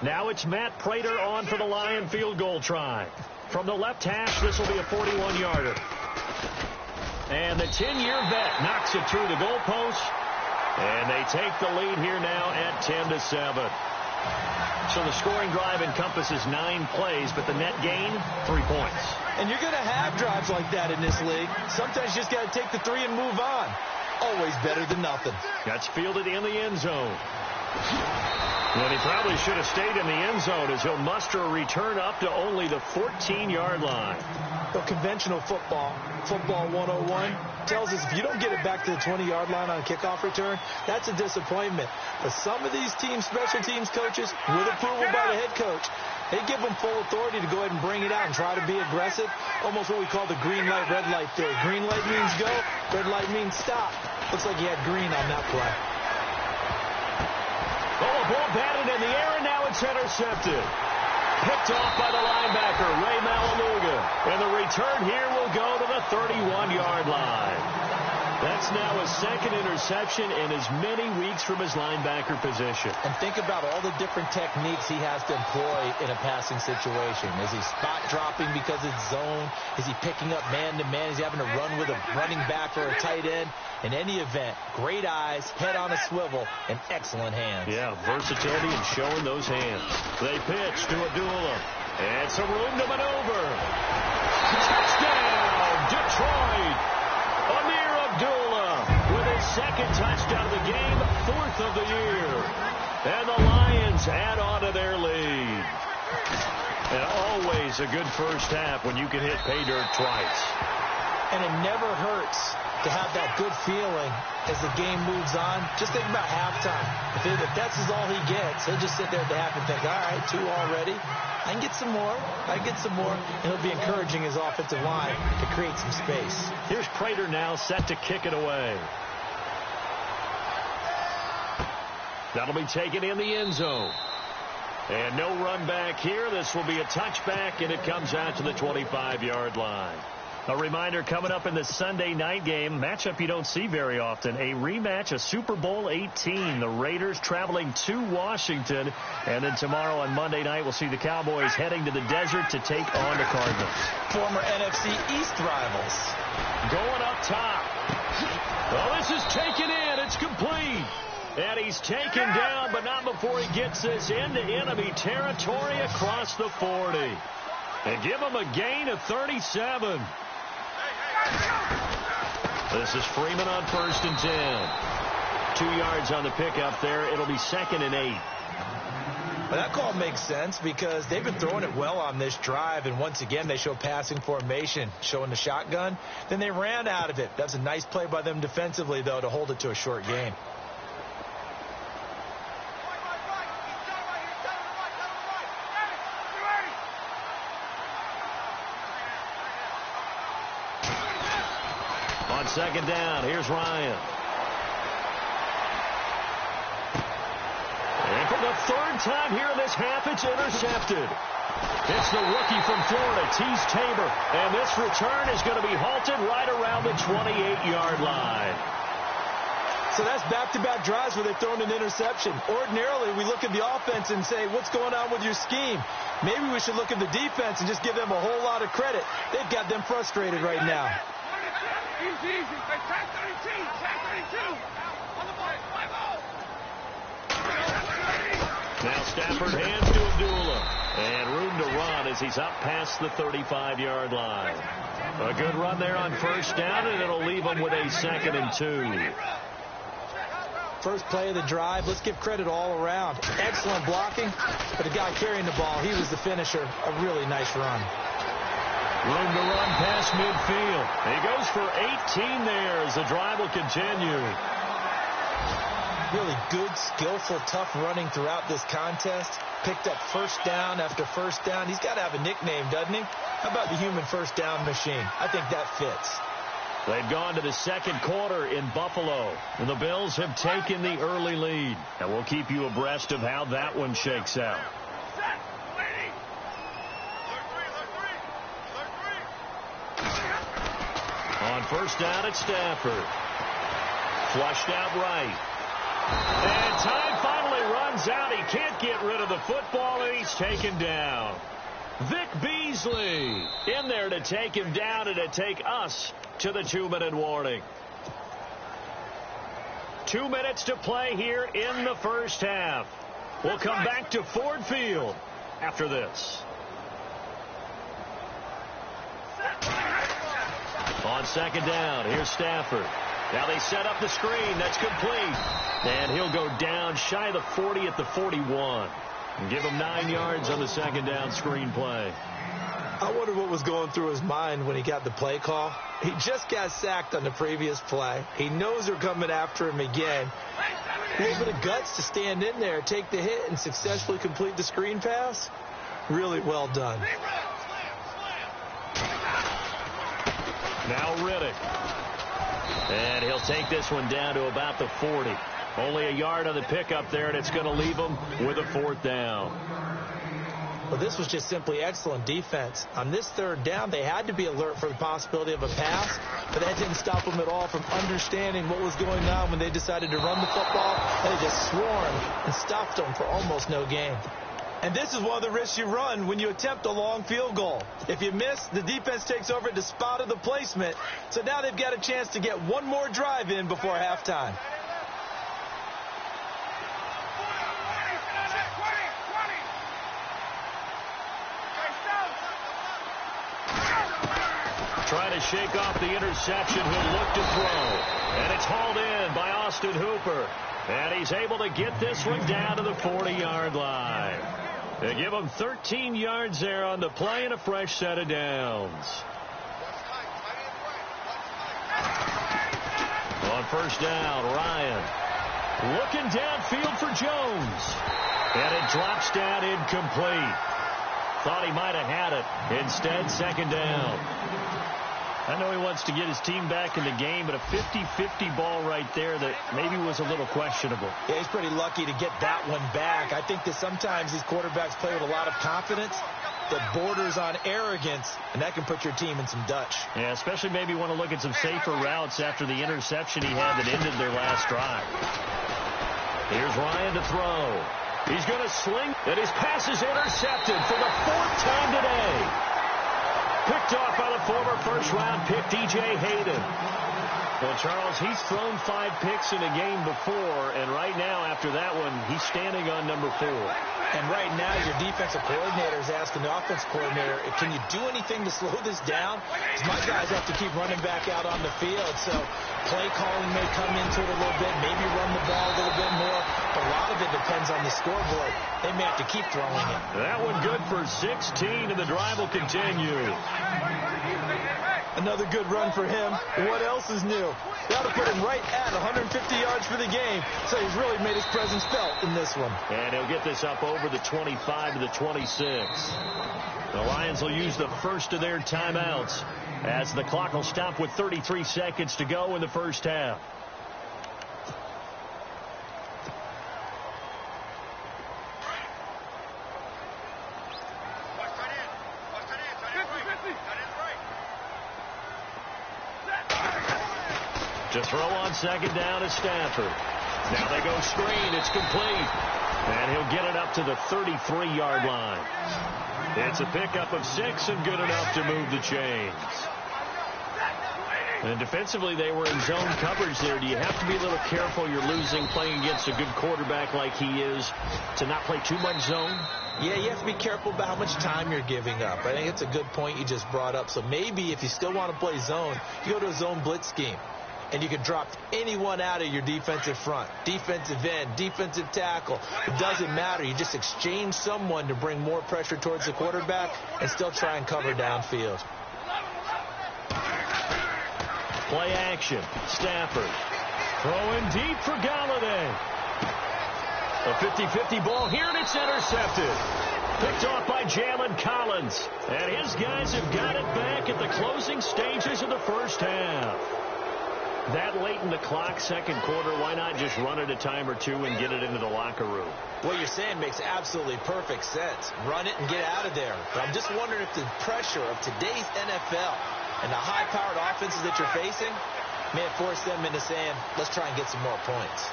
Now it's Matt Prater on for the Lion field goal try. From the left hash, this will be a 41-yarder. And the 10-year vet knocks it through the goalpost. And they take the lead here now at 10-7. So the scoring drive encompasses 9 plays, but the net gain, 3 points. And you're going to have drives like that in this league. Sometimes you just got to take the 3 and move on. Always better than nothing. That's fielded in the end zone. And he probably should have stayed in the end zone as he'll muster a return up to only the 14-yard line. But conventional football 101, tells us if you don't get it back to the 20-yard line on a kickoff return, that's a disappointment. But some of these teams, special teams coaches, with approval by the head coach, they give them full authority to go ahead and bring it out and try to be aggressive. Almost what we call the green light, red light theory. Green light means go, red light means stop. Looks like he had green on that play. Oh, a ball batted in the air, and now it's intercepted. Picked off by the linebacker, Ray Malaluga. And the return here will go to the 31-yard line. That's now his second interception in as many weeks from his linebacker position. And think about all the different techniques he has to employ in a passing situation. Is he spot dropping because it's zone? Is he picking up man-to-man? Is he having to run with a running back or a tight end? In any event, great eyes, head on a swivel, and excellent hands. Yeah, versatility and showing those hands. They pitch to Abdullah. And some room to maneuver. Touchdown, Detroit. Amir Abdullah with his second touchdown of the game, 4th of the year. And the Lions add on to their lead. And always a good first half when you can hit pay dirt twice. And it never hurts to have that good feeling as the game moves on. Just think about halftime. If that's all he gets, he'll just sit there at the half and think, all right, 2 already. I can get some more. And he'll be encouraging his offensive line to create some space. Here's Prater now set to kick it away. That'll be taken in the end zone. And no run back here. This will be a touchback, and it comes out to the 25-yard line. A reminder coming up in the Sunday night game, matchup you don't see very often, a rematch of Super Bowl 18. The Raiders traveling to Washington. And then tomorrow on Monday night, we'll see the Cowboys heading to the desert to take on the Cardinals. Former NFC East rivals. Going up top. Oh, this is taken in. It's complete. And he's taken down, but not before he gets this into enemy territory across the 40. And give him a gain of 37. This is Freeman on 1st and 10. 2 yards on the pickup there. It'll be 2nd and 8. Well, that call makes sense because they've been throwing it well on this drive, and once again they show passing formation, showing the shotgun. Then they ran out of it. That's a nice play by them defensively, though, to hold it to a short gain. On 2nd down, here's Ryan. And for the 3rd time here in this half, it's intercepted. It's the rookie from Florida, Tease Tabor. And this return is going to be halted right around the 28-yard line. So that's back-to-back drives where they've thrown an interception. Ordinarily, we look at the offense and say, what's going on with your scheme? Maybe we should look at the defense and just give them a whole lot of credit. They've got them frustrated right now. Easy. Attack 32. On the ball. 5-0. Now Stafford hands to Abdullah. And room to run as he's up past the 35-yard line. A good run there on 1st down, and it'll leave him with a 2nd and 2. First play of the drive. Let's give credit all around. Excellent blocking, but the guy carrying the ball, he was the finisher. A really nice run. Room to run past midfield. He goes for 18 there as the drive will continue. Really good, skillful, tough running throughout this contest. Picked up 1st down after 1st down. He's got to have a nickname, doesn't he? How about the human 1st down machine? I think that fits. They've gone to the 2nd quarter in Buffalo. And the Bills have taken the early lead. And we'll keep you abreast of how that one shakes out. On 1st down at Stafford. Flushed out right. And time finally runs out. He can't get rid of the football, and he's taken down. Vic Beasley in there to take him down and to take us to the 2-minute warning. 2 minutes to play here in the first half. We'll come back to Ford Field after this. On second down, here's Stafford. Now they set up the screen. That's complete. And he'll go down shy of the 40 at the 41. And give him 9 yards on the second down screen play. I wonder what was going through his mind when he got the play call. He just got sacked on the previous play. He knows they're coming after him again. A little bit of guts to stand in there, take the hit, and successfully complete the screen pass. Really well done. Now Riddick. And he'll take this one down to about the 40. Only a yard on the pickup there, and it's going to leave him with a 4th down. Well, this was just simply excellent defense. On this 3rd down, they had to be alert for the possibility of a pass, but that didn't stop them at all from understanding what was going on when they decided to run the football. They just swarmed and stopped them for almost no gain. And this is one of the risks you run when you attempt a long field goal. If you miss, the defense takes over at the spot of the placement. So now they've got a chance to get one more drive in before halftime. Trying to shake off the interception. He'll look to throw. And it's hauled in by Austin Hooper. And he's able to get this one down to the 40-yard line. They give him 13 yards there on the play and a fresh set of downs. On first down, Ryan looking downfield for Jones. And it drops down incomplete. Thought he might have had it. Instead, second down. I know he wants to get his team back in the game, but a 50-50 ball right there that maybe was a little questionable. Yeah, he's pretty lucky to get that one back. I think that sometimes these quarterbacks play with a lot of confidence that borders on arrogance, and that can put your team in some Dutch. Yeah, especially maybe want to look at some safer routes after the interception he had that ended their last drive. Here's Ryan to throw. He's going to sling, and his pass is intercepted for the 4th time today. Picked off by the former first-round pick, DJ Hayden. Well, Charles, he's thrown 5 picks in a game before, and right now, after that one, he's standing on number 4. And right now, your defensive coordinator is asking the offensive coordinator, can you do anything to slow this down? Because my guys have to keep running back out on the field, so play calling may come into it a little bit, maybe run the ball a little bit more. But a lot of it depends on the scoreboard. They may have to keep throwing it. That one good for 16, and the drive will continue. Another good run for him. What else is new? That'll put him right at 150 yards for the game. So he's really made his presence felt in this one. And he'll get this up over the 25 to the 26. The Lions will use the first of their timeouts as the clock will stop with 33 seconds to go in the first half. To throw on second down is Stafford. Now they go screen. It's complete. And he'll get it up to the 33-yard line. It's a pickup of 6 and good enough to move the chains. And defensively, they were in zone coverage there. Do you have to be a little careful? You're losing playing against a good quarterback like he is to not play too much zone? Yeah, you have to be careful about how much time you're giving up. I think it's a good point you just brought up. So maybe if you still want to play zone, you go to a zone blitz scheme. And you can drop anyone out of your defensive front. Defensive end, defensive tackle. It doesn't matter. You just exchange someone to bring more pressure towards the quarterback and still try and cover downfield. Play action. Stafford. Throwing deep for Galladay. A 50-50 ball here, and it's intercepted. Picked off by Jalen Collins. And his guys have got it back at the closing stages of the first half. That late in the clock, second quarter, why not just run it a time or two and get it into the locker room? What you're saying makes absolutely perfect sense. Run it and get out of there. But I'm just wondering if the pressure of today's NFL and the high-powered offenses that you're facing may have forced them into saying, let's try and get some more points.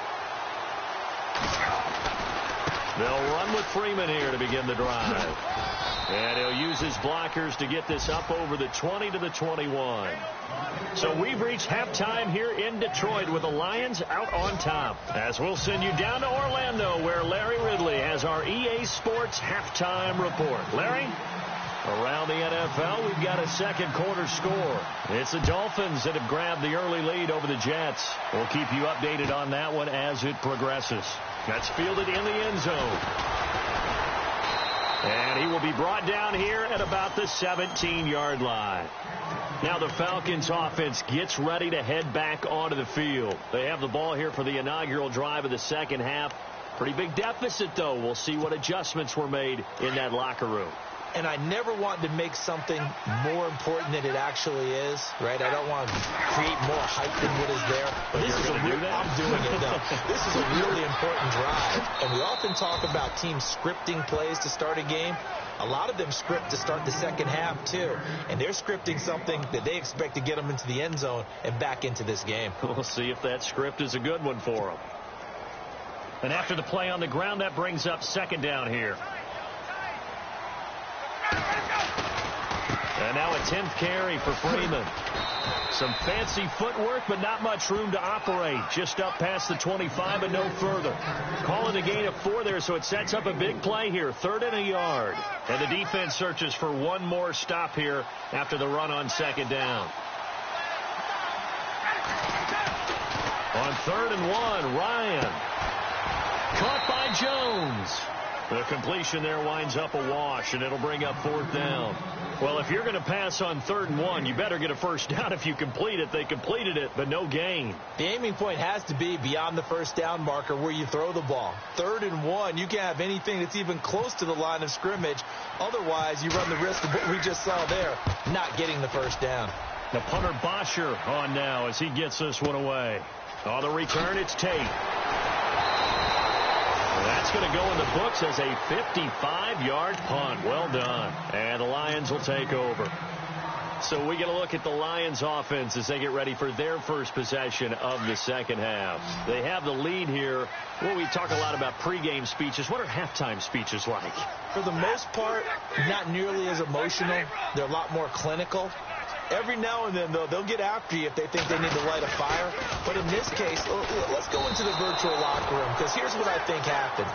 They'll run with Freeman here to begin the drive. And he'll use his blockers to get this up over the 20 to the 21. So we've reached halftime here in Detroit with the Lions out on top. As we'll send you down to Orlando, where Larry Ridley has our EA Sports halftime report. Larry? Around the NFL, we've got a second quarter score. It's the Dolphins that have grabbed the early lead over the Jets. We'll keep you updated on that one as it progresses. That's fielded in the end zone. And he will be brought down here at about the 17-yard line. Now the Falcons offense gets ready to head back onto the field. They have the ball here for the inaugural drive of the second half. Pretty big deficit, though. We'll see what adjustments were made in that locker room. And I never want to make something more important than it actually is, right? I don't want to create more hype than what is there. But this is I'm doing it, though. This is a really important drive. And we often talk about teams scripting plays to start a game. A lot of them script to start the second half, too. And they're scripting something that they expect to get them into the end zone and back into this game. We'll see if that script is a good one for them. And after the play on the ground, that brings up second down here. And now a 10th carry for Freeman. Some fancy footwork, but not much room to operate. Just up past the 25 and no further. Calling a gain of 4 there, so it sets up a big play here. 3rd and a yard. And the defense searches for one more stop here after the run on second down. On 3rd and 1, Ryan. Caught by Jones. The completion there winds up a wash, and it'll bring up 4th down. Well, if you're going to pass on 3rd and 1, you better get a first down if you complete it. They completed it, but no gain. The aiming point has to be beyond the first down marker where you throw the ball. 3rd and 1, you can't have anything that's even close to the line of scrimmage. Otherwise, you run the risk of what we just saw there, not getting the first down. The punter Bosher on now as he gets this one away. On the return, it's Tate. That's going to go in the books as a 55-yard punt. Well done. And the Lions will take over. So we get a look at the Lions offense as they get ready for their first possession of the second half. They have the lead here. Well, we talk a lot about pregame speeches. What are halftime speeches like? For the most part, not nearly as emotional. They're a lot more clinical. Every now and then, though, they'll get after you if they think they need to light a fire. But in this case, let's go into the virtual locker room, because here's what I think happened.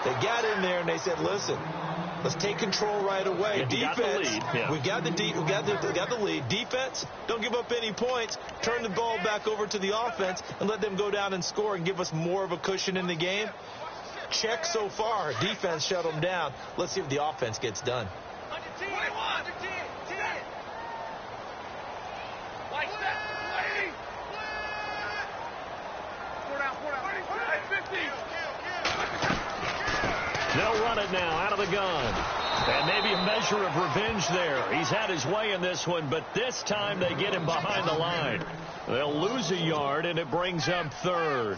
They got in there and they said, listen, let's take control right away. Defense, we got the lead. Defense, don't give up any points. Turn the ball back over to the offense and let them go down and score and give us more of a cushion in the game. Check so far. Defense shut them down. Let's see if the offense gets done. They'll run it now out of the gun. And maybe a measure of revenge there. He's had his way in this one, but this time they get him behind the line. They'll lose a yard, and it brings up 3rd.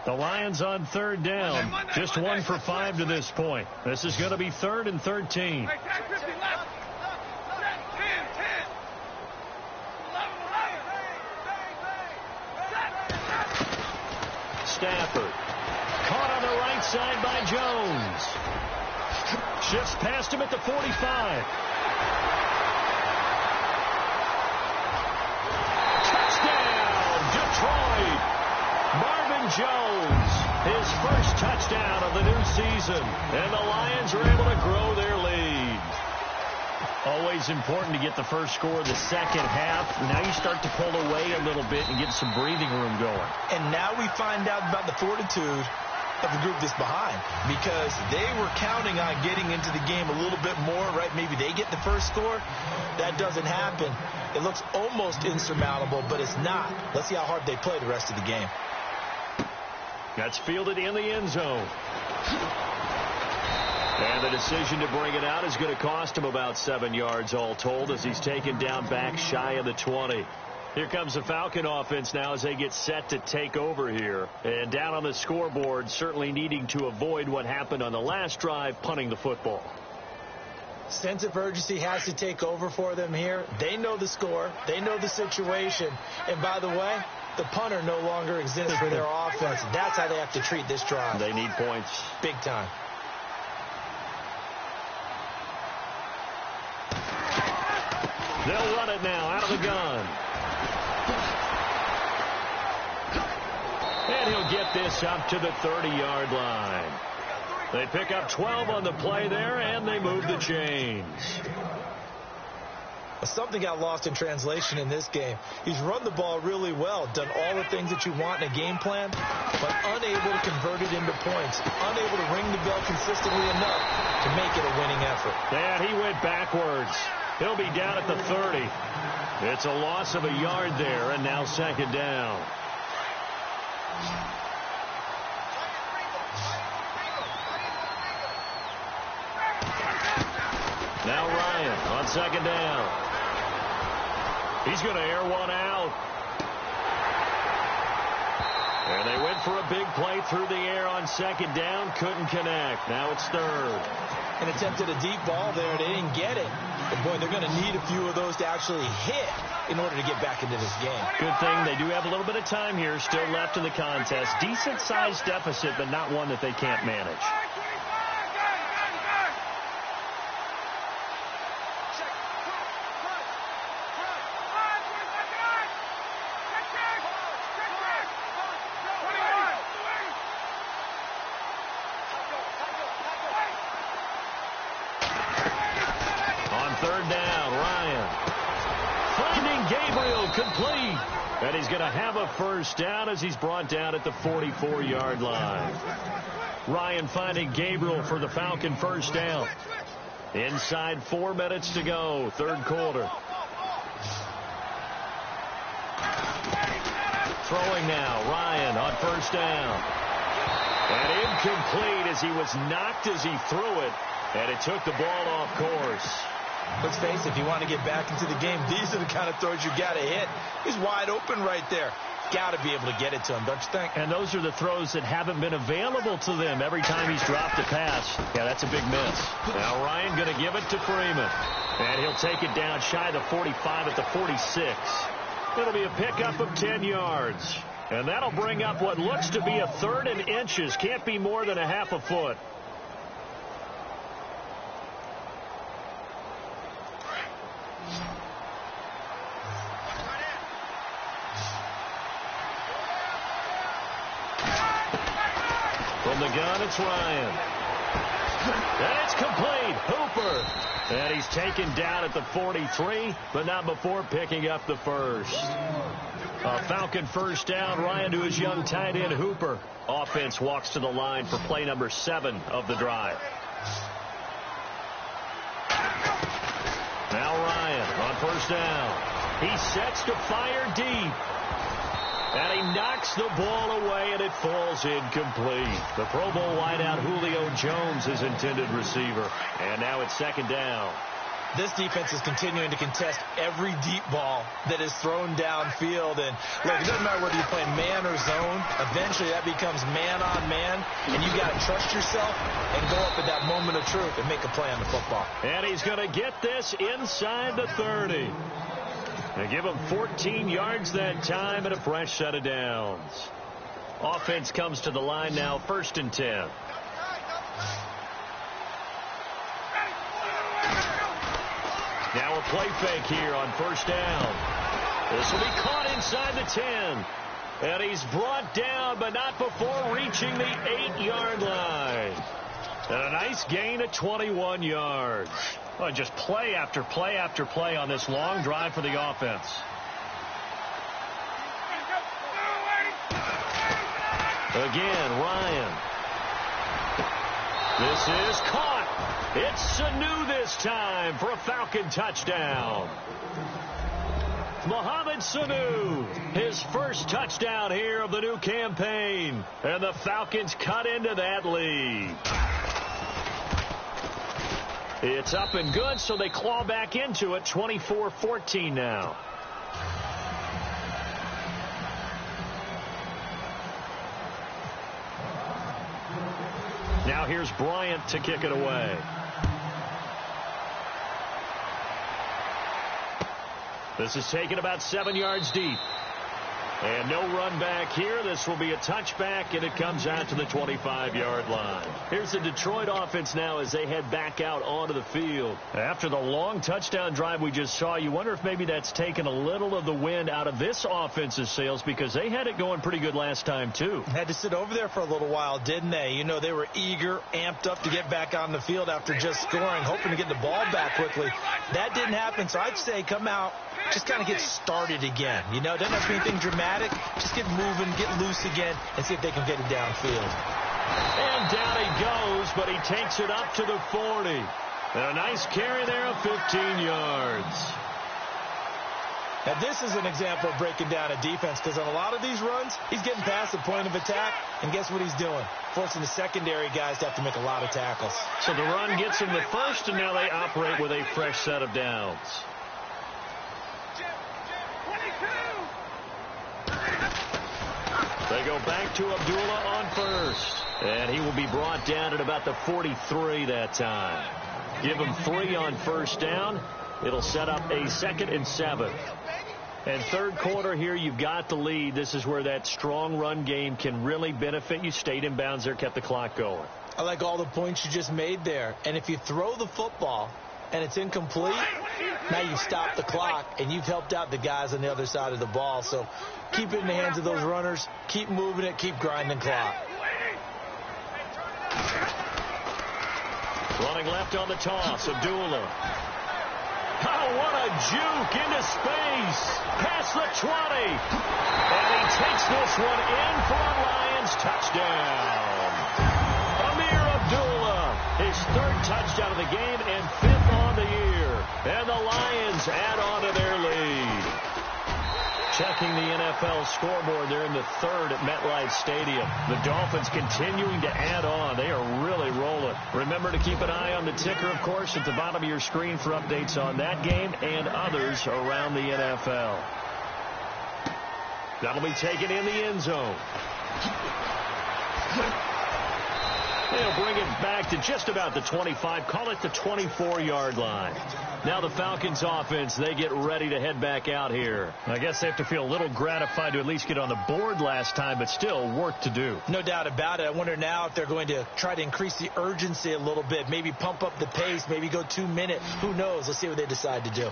The Lions on 3rd down. Just 1 for 5 to this point. This is going to be 3rd and 13. Stafford. Caught on the right side by Jones. Shifts past him at the 45. Touchdown, Detroit. Marvin Jones, his first touchdown of the new season. And the Lions are able to grow their lead. Always important to get the first score of the second half. Now you start to pull away a little bit and get some breathing room going. And now we find out about the fortitude of the group that's behind, because they were counting on getting into the game a little bit more, right? Maybe they get the first score. That doesn't happen. It looks almost insurmountable, but it's not. Let's see how hard they play the rest of the game. That's fielded in the end zone. And the decision to bring it out is going to cost him about 7 yards all told, as he's taken down back shy of the 20. Here comes the Falcon offense now as they get set to take over here. And down on the scoreboard, certainly needing to avoid what happened on the last drive, punting the football. Sense of urgency has to take over for them here. They know the score. They know the situation. And by the way, the punter no longer exists for their offense. That's how they have to treat this drive. They need points. Big time. They'll run it now out of the gun. And he'll get this up to the 30-yard line. They pick up 12 on the play there, and they move the chains. Something got lost in translation in this game. He's run the ball really well, done all the things that you want in a game plan, but unable to convert it into points, unable to ring the bell consistently enough to make it a winning effort. Yeah, he went backwards. He'll be down at the 30. It's a loss of a yard there, and now second down. Now Ryan on second down. He's going to air one out. And they went for a big play through the air on second down. Couldn't connect. Now it's third. And attempted a deep ball there. They didn't get it. But, boy, they're going to need a few of those to actually hit in order to get back into this game. Good thing they do have a little bit of time here still left in the contest. Decent-sized deficit, but not one that they can't manage. Complete. And he's going to have a first down as he's brought down at the 44-yard line. Ryan finding Gabriel for the Falcon first down. Inside 4 minutes to go, third quarter. Throwing now, Ryan on first down. And incomplete as he was knocked as he threw it. And it took the ball off course. Let's face it, if you want to get back into the game, these are the kind of throws you got to hit. He's wide open right there. Got to be able to get it to him, don't you think? And those are the throws that haven't been available to them every time he's dropped a pass. Yeah, that's a big miss. Now Ryan going to give it to Freeman. And he'll take it down shy of the 45 at the 46. It'll be a pickup of 10 yards. And that'll bring up what looks to be a third and inches. Can't be more than a half a foot. From the gun, it's Ryan. And it's complete. Hooper. And he's taken down at the 43, but not before picking up the first. A Falcon first down. Ryan to his young tight end, Hooper. Offense walks to the line for play number 7 of the drive. Now Ryan on first down. He sets to fire deep. And he knocks the ball away, and it falls incomplete. The Pro Bowl wideout Julio Jones is intended receiver. And now it's second down. This defense is continuing to contest every deep ball that is thrown downfield. And, look, it doesn't matter whether you're playing man or zone. Eventually that becomes man on man, and you got to trust yourself and go up at that moment of truth and make a play on the football. And he's going to get this inside the 30. They give him 14 yards that time and a fresh set of downs. Offense comes to the line now, 1st and 10. Now a play fake here on first down. This will be caught inside the 10. And he's brought down, but not before reaching the 8-yard line. And a nice gain of 21 yards. Well, just play after play after play on this long drive for the offense. Again, Ryan. This is caught. It's Sanu this time for a Falcon touchdown. Mohamed Sanu, his first touchdown here of the new campaign. And the Falcons cut into that lead. It's up and good, so they claw back into it, 24-14 now. Now here's Bryant to kick it away. This is taken about 7 yards deep. And no run back here. This will be a touchback, and it comes out to the 25-yard line. Here's the Detroit offense now as they head back out onto the field. After the long touchdown drive we just saw, you wonder if maybe that's taken a little of the wind out of this offense's sails because they had it going pretty good last time, too. Had to sit over there for a little while, didn't they? You know, they were eager, amped up to get back on the field after just scoring, hoping to get the ball back quickly. That didn't happen, so I'd say come out, just kind of get started again. You know, doesn't have to be anything dramatic. Just get moving, get loose again, and see if they can get it downfield. And down he goes, but he takes it up to the 40. And a nice carry there of 15 yards. Now, this is an example of breaking down a defense because on a lot of these runs, he's getting past the point of attack, and guess what he's doing? Forcing the secondary guys to have to make a lot of tackles. So the run gets him the first, and now they operate with a fresh set of downs. They go back to Abdullah on first. And he will be brought down at about the 43 that time. Give him 3 on first down. It'll set up a 2nd and 7. And third quarter here, you've got the lead. This is where that strong run game can really benefit you. Stayed in bounds there, kept the clock going. I like all the points you just made there. And if you throw the football and it's incomplete, now you stop the clock, and you've helped out the guys on the other side of the ball. So keep it in the hands of those runners. Keep moving it. Keep grinding clock. Running left on the toss, Abdullah. Oh, what a juke into space. Past the 20. And he takes this one in for a Lions touchdown. Amir Abdullah, his 3rd touchdown of the game and 5th on the year. And the Lions add on to their lead. Checking the NFL scoreboard, they're in the 3rd at MetLife Stadium. The Dolphins continuing to add on. They are really rolling. Remember to keep an eye on the ticker, of course, at the bottom of your screen for updates on that game and others around the NFL. That'll be taken in the end zone. They'll bring it back to just about the 25, call it the 24-yard line. Now the Falcons offense, they get ready to head back out here. I guess they have to feel a little gratified to at least get on the board last time, but still work to do. No doubt about it. I wonder now if they're going to try to increase the urgency a little bit, maybe pump up the pace, maybe go 2 minutes. Who knows? Let's see what they decide to do.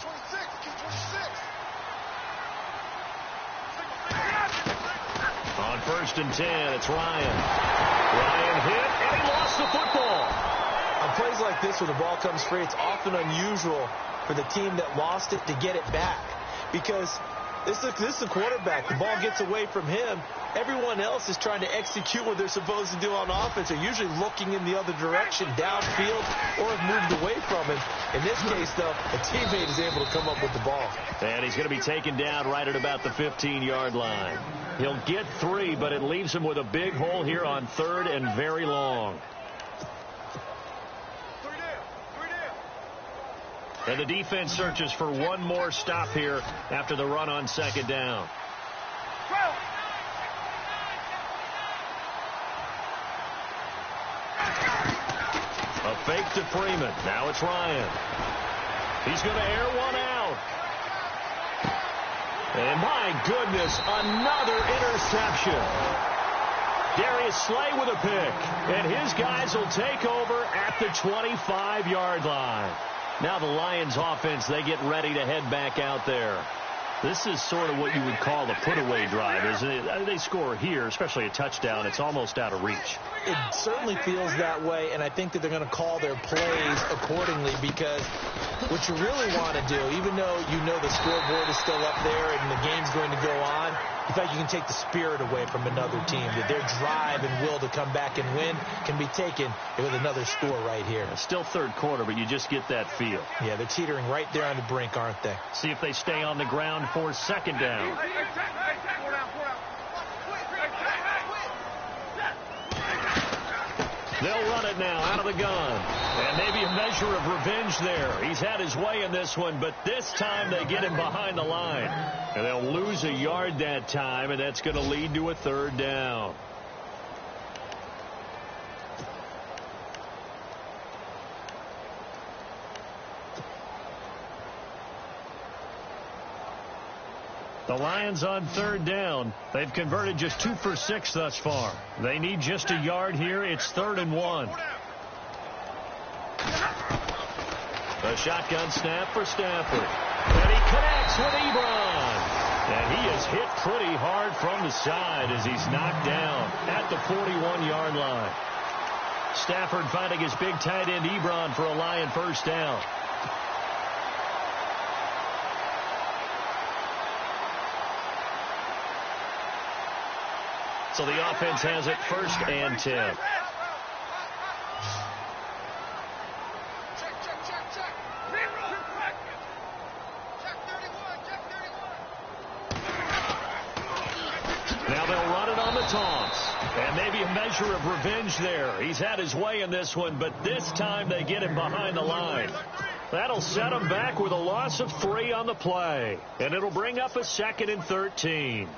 On 1st and 10, it's Ryan. Ryan hit, and he lost the football. On plays like this where the ball comes free, it's often unusual for the team that lost it to get it back. Because this is the quarterback. The ball gets away from him. Everyone else is trying to execute what they're supposed to do on offense. They're usually looking in the other direction, downfield, or have moved away from him. In this case, though, a teammate is able to come up with the ball. And he's going to be taken down right at about the 15-yard line. He'll get 3, but it leaves him with a big hole here on 3rd and very long. And the defense searches for one more stop here after the run on 2nd down. A fake to Freeman. Now it's Ryan. He's going to air one out. And my goodness, another interception. Darius Slay with a pick. And his guys will take over at the 25-yard line. Now the Lions offense, they get ready to head back out there. This is sort of what you would call a put-away drive, isn't it? They score here, especially a touchdown. It's almost out of reach. It certainly feels that way, and I think that they're going to call their plays accordingly because what you really want to do, even though you know the scoreboard is still up there and the game's going to go on, in fact, you can take the spirit away from another team. That their drive and will to come back and win can be taken with another score right here. It's still 3rd quarter, but you just get that feel. Yeah, they're teetering right there on the brink, aren't they? See if they stay on the ground for 2nd down. They'll run it now out of the gun. And maybe a measure of revenge there. He's had his way in this one, but this time they get him behind the line. And they'll lose a yard that time, and that's going to lead to a 3rd down. The Lions on third down. They've converted just 2 for 6 thus far. They need just a yard here. It's 3rd and 1. A shotgun snap for Stafford. And he connects with Ebron. And he is hit pretty hard from the side as he's knocked down at the 41-yard line. Stafford finding his big tight end Ebron for a Lion first down. So the offense has it 1st and 10. Now they'll run it on the taunts. And maybe a measure of revenge there. He's had his way in this one, but this time they get him behind the line. That'll set him back with a loss of 3 on the play. And it'll bring up a 2nd and 13.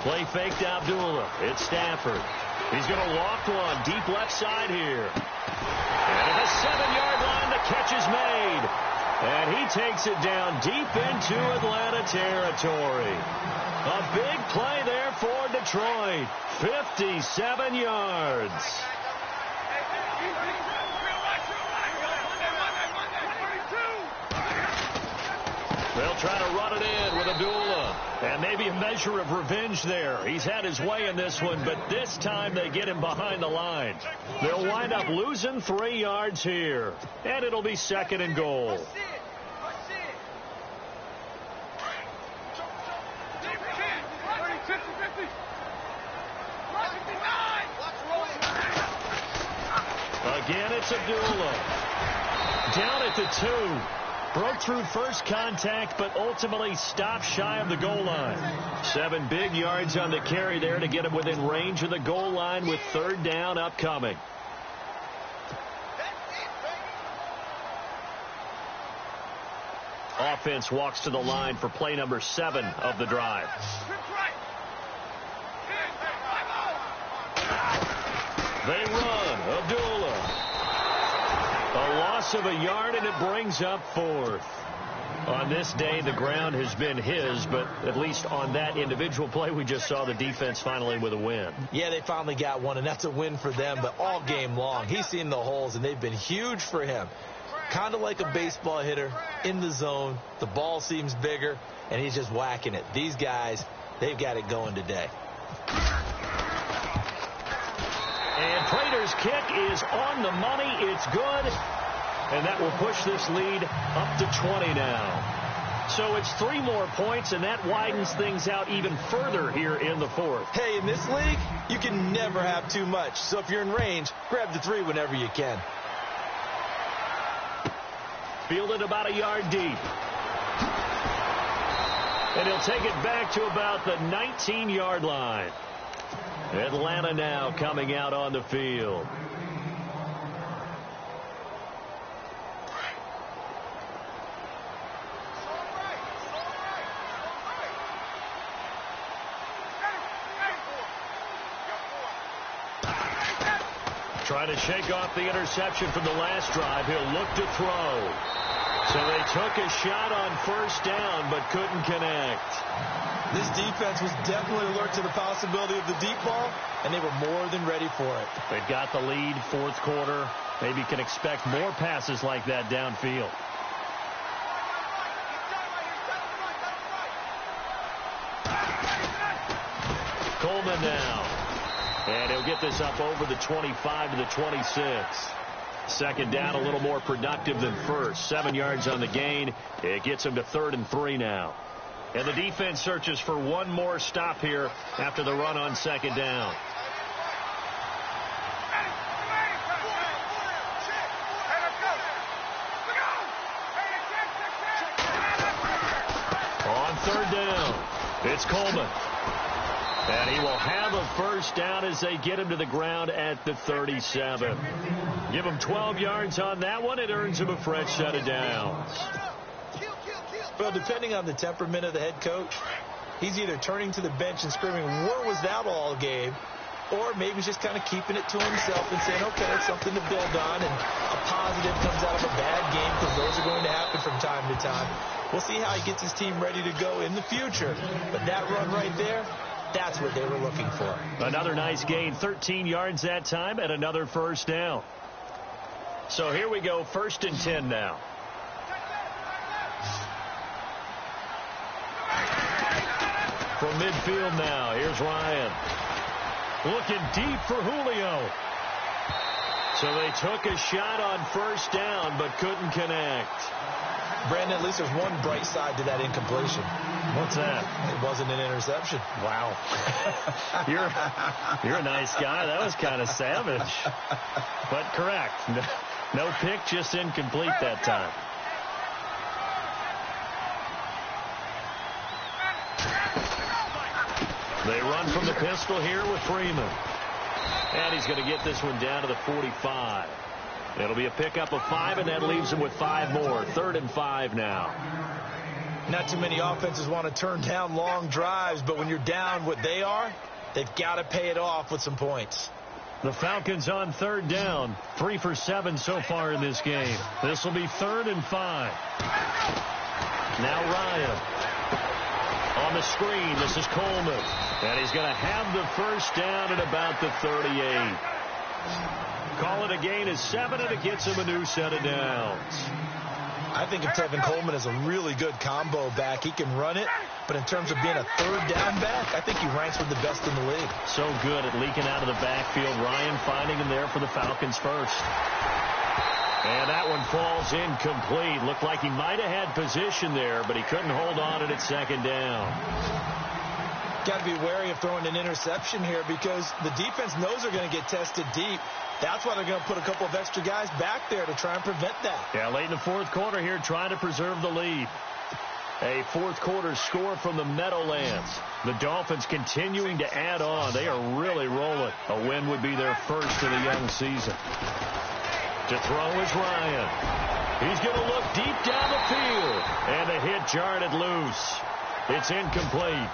Play faked Abdullah. It's Stafford. He's going to walk one deep left side here. And at the 7-yard line, the catch is made. And he takes it down deep into Atlanta territory. A big play there for Detroit. 57 yards. They'll try to run it in with Abdullah. And maybe a measure of revenge there. He's had his way in this one, but this time they get him behind the line. They'll wind up losing 3 yards here. And it'll be 2nd and goal. Again, it's Abdullah. Down at the 2. Broke through first contact, but ultimately stopped shy of the goal line. 7 big yards on the carry there to get him within range of the goal line with 3rd down upcoming. Offense walks to the line for play number 7 of the drive. They run. Abdullah. A loss of a yard, and it brings up 4th. On this day, the ground has been his, but at least on that individual play, we just saw the defense finally with a win. Yeah, they finally got one, and that's a win for them, but all game long, he's seen the holes, and they've been huge for him. Kind of like a baseball hitter in the zone. The ball seems bigger, and he's just whacking it. These guys, they've got it going today. And Prater's kick is on the money. It's good. And that will push this lead up to 20 now. So it's 3 more points, and that widens things out even further here in the 4th. Hey, in this league, you can never have too much. So if you're in range, grab the 3 whenever you can. Fielded about a yard deep. And he'll take it back to about the 19-yard line. Atlanta now coming out on the field. Trying to shake off the interception from the last drive. He'll look to throw. So they took a shot on 1st down, but couldn't connect. This defense was definitely alert to the possibility of the deep ball, and they were more than ready for it. They've got the lead, 4th quarter. Maybe can expect more passes like that downfield. Coleman now. And he'll get this up over the 25 to the 26. 2nd down, a little more productive than 1st. 7 yards on the gain. It gets him to 3rd and 3 now. And the defense searches for one more stop here after the run on 2nd down. On 3rd down, it's Coleman. And he will have a 1st down as they get him to the ground at the 37. Give him 12 yards on that one. It earns him a fresh set of downs. Well, depending on the temperament of the head coach, he's either turning to the bench and screaming, "Where was that all game?" Or maybe he's just kind of keeping it to himself and saying, okay, it's something to build on, and a positive comes out of a bad game, because those are going to happen from time to time. We'll see how he gets his team ready to go in the future. But that run right there, that's what they were looking for. Another nice gain, 13 yards that time, and another first down. So here we go, 1st and 10 now. From midfield now, here's Ryan. Looking deep for Julio. So they took a shot on 1st down, but couldn't connect. Brandon, at least there's one bright side to that incompletion. What's that? It wasn't an interception. Wow. You're a nice guy. That was kind of savage. But correct. No pick, just incomplete that time. They run from the pistol here with Freeman. And he's going to get this one down to the 45. It'll be a pickup of 5, and that leaves him with 5 more. 3rd and 5 now. Not too many offenses want to turn down long drives, but when you're down what they are, they've got to pay it off with some points. The Falcons on 3rd down. 3 for 7 so far in this game. This will be 3rd and 5. Now Ryan. On the screen, this is Coleman. And he's going to have the first down at about the 38. Call it a gain of 7, and it gets him a new set of downs. I think if Tevin Coleman is a really good combo back, he can run it. But in terms of being a 3rd down back, I think he ranks with the best in the league. So good at leaking out of the backfield. Ryan finding him there for the Falcons first. And that one falls incomplete. Looked like he might have had position there, but he couldn't hold on to it at 2nd down. Got to be wary of throwing an interception here, because the defense knows they're going to get tested deep. That's why they're going to put a couple of extra guys back there to try and prevent that. Yeah, late in the 4th quarter here, trying to preserve the lead. A 4th quarter score from the Meadowlands. The Dolphins continuing to add on. They are really rolling. A win would be their first of the young season. To throw is Ryan. He's going to look deep down the field. And the hit jarred loose. It's incomplete.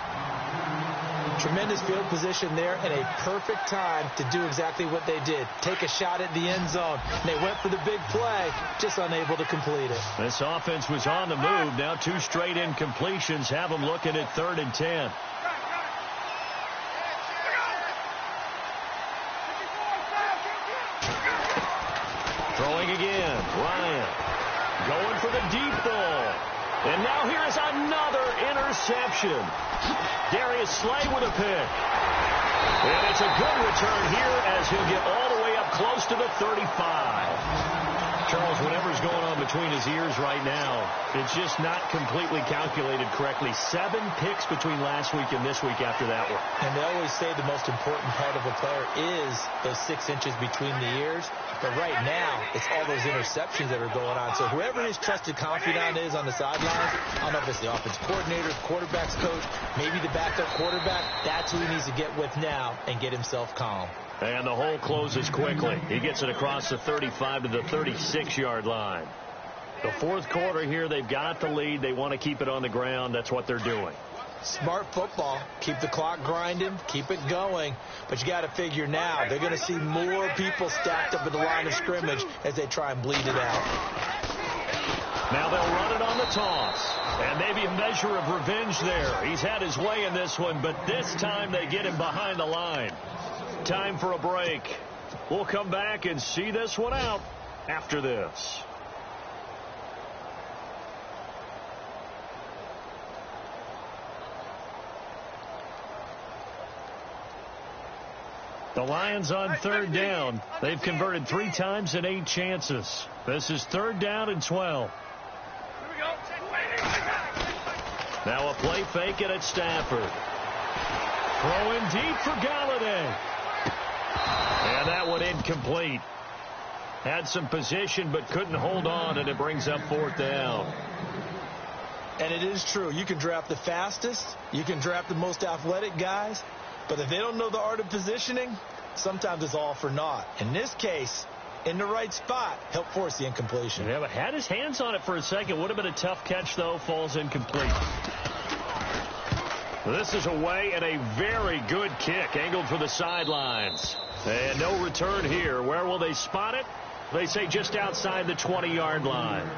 Tremendous field position there, and a perfect time to do exactly what they did. Take a shot at the end zone. And they went for the big play, just unable to complete it. This offense was on the move. Now 2 straight incompletions have them looking at 3rd and 10. Throwing again. Ryan going for the deep ball. And now here is another interception. Darius Slay with a pick. And it's a good return here as he'll get all the way up close to the 35. Charles, whatever's going on between his ears right now, it's just not completely calculated correctly. 7 picks between last week and this week after that one. And they always say the most important part of a player is those 6 inches between the ears. But right now, it's all those interceptions that are going on. So whoever his trusted confidant is on the sidelines, I don't know if it's the offensive coordinator, quarterback's coach, maybe the backup quarterback, that's who he needs to get with now and get himself calm. And the hole closes quickly. He gets it across the 35 to the 36-yard line. The 4th quarter here, they've got the lead. They want to keep it on the ground. That's what they're doing. Smart football. Keep the clock grinding. Keep it going. But you got to figure now, they're going to see more people stacked up at the line of scrimmage as they try and bleed it out. Now they'll run it on the toss. And maybe a measure of revenge there. He's had his way in this one, but this time they get him behind the line. Time for a break. We'll come back and see this one out after this. The Lions on 3rd down. They've converted 3 times in 8 chances. This is 3rd down and 12. Now a play fake it at Stafford. Throwing deep for Galladay. And that one incomplete. Had some position but couldn't hold on, and it brings up 4th down. And it is true. You can draft the fastest. You can draft the most athletic guys. But if they don't know the art of positioning, sometimes it's all for naught. In this case, in the right spot, helped force the incompletion. Yeah, but had his hands on it for a second. Would have been a tough catch, though. Falls incomplete. This is away and a very good kick angled for the sidelines. And no return here. Where will they spot it? They say just outside the 20-yard line.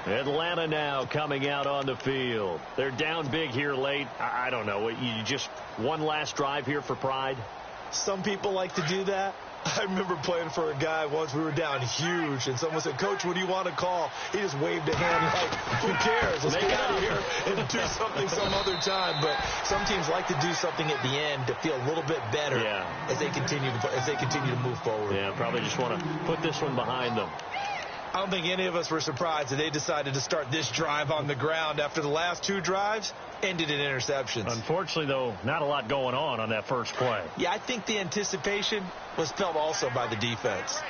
Atlanta now coming out on the field. They're down big here late. I don't know. You just one last drive here for pride? Some people like to do that. I remember playing for a guy once. We were down huge, and someone said, "Coach, what do you want to call?" He just waved a hand like, "Who cares? Let's get out of here and do something some other time." But some teams like to do something at the end to feel a little bit better as they continue to move forward. Yeah, probably just want to put this one behind them. I don't think any of us were surprised that they decided to start this drive on the ground after the last two drives ended in interceptions. Unfortunately, though, not a lot going on that first play. Yeah, I think the anticipation was felt also by the defense.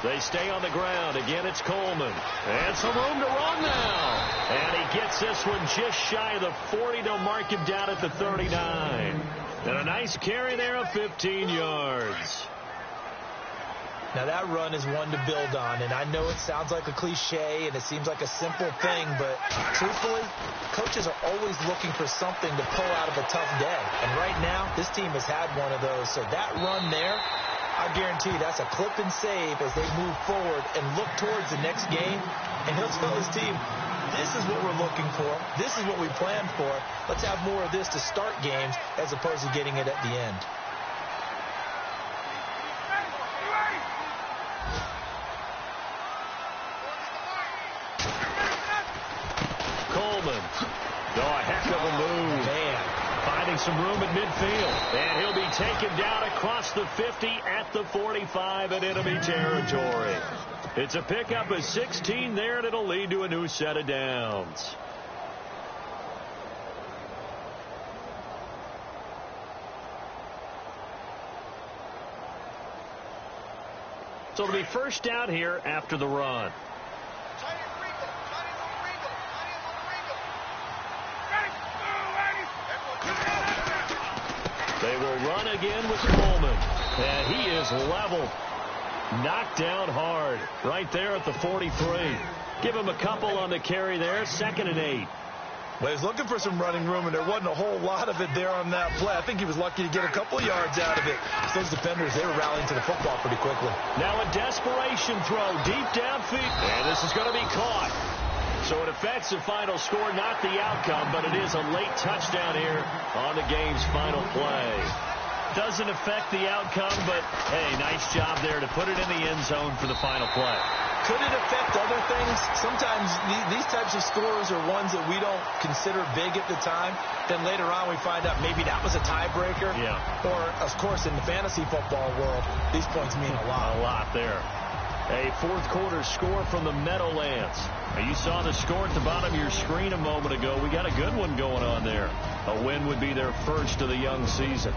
They stay on the ground. Again, it's Coleman. And some room to run now. And he gets this one just shy of the 40. They'll mark him down at the 39. And a nice carry there of 15 yards. Now, that run is one to build on, and I know it sounds like a cliche and it seems like a simple thing, but truthfully, coaches are always looking for something to pull out of a tough day. And right now, this team has had one of those. So that run there, I guarantee that's a clip and save as they move forward and look towards the next game. And he'll tell his team, this is what we're looking for. This is what we planned for. Let's have more of this to start games as opposed to getting it at the end. Coleman. Oh, a heck of a move. Man. Finding some room at midfield. And he'll be taken down across the 50 at the 45 in enemy territory. It's a pickup of 16 there, and it'll lead to a new set of downs. So it'll be first down here after the run. They will run again with Coleman. And he is leveled. Knocked down hard right there at the 43. Give him a couple on the carry there. 2nd and 8. Well, he was looking for some running room, and there wasn't a whole lot of it there on that play. I think he was lucky to get a couple of yards out of it. Those defenders, they were rallying to the football pretty quickly. Now a desperation throw deep downfield. And this is going to be caught. So it affects the final score, not the outcome, but it is a late touchdown here on the game's final play. Doesn't affect the outcome, but, hey, nice job there to put it in the end zone for the final play. Could it affect other things? Sometimes these types of scores are ones that we don't consider big at the time. Then later on we find out maybe that was a tiebreaker. Yeah. Or, of course, in the fantasy football world, these points mean a lot. A lot there. A fourth quarter score from the Meadowlands. Now, you saw the score at the bottom of your screen a moment ago. We got a good one going on there. A win would be their first of the young season.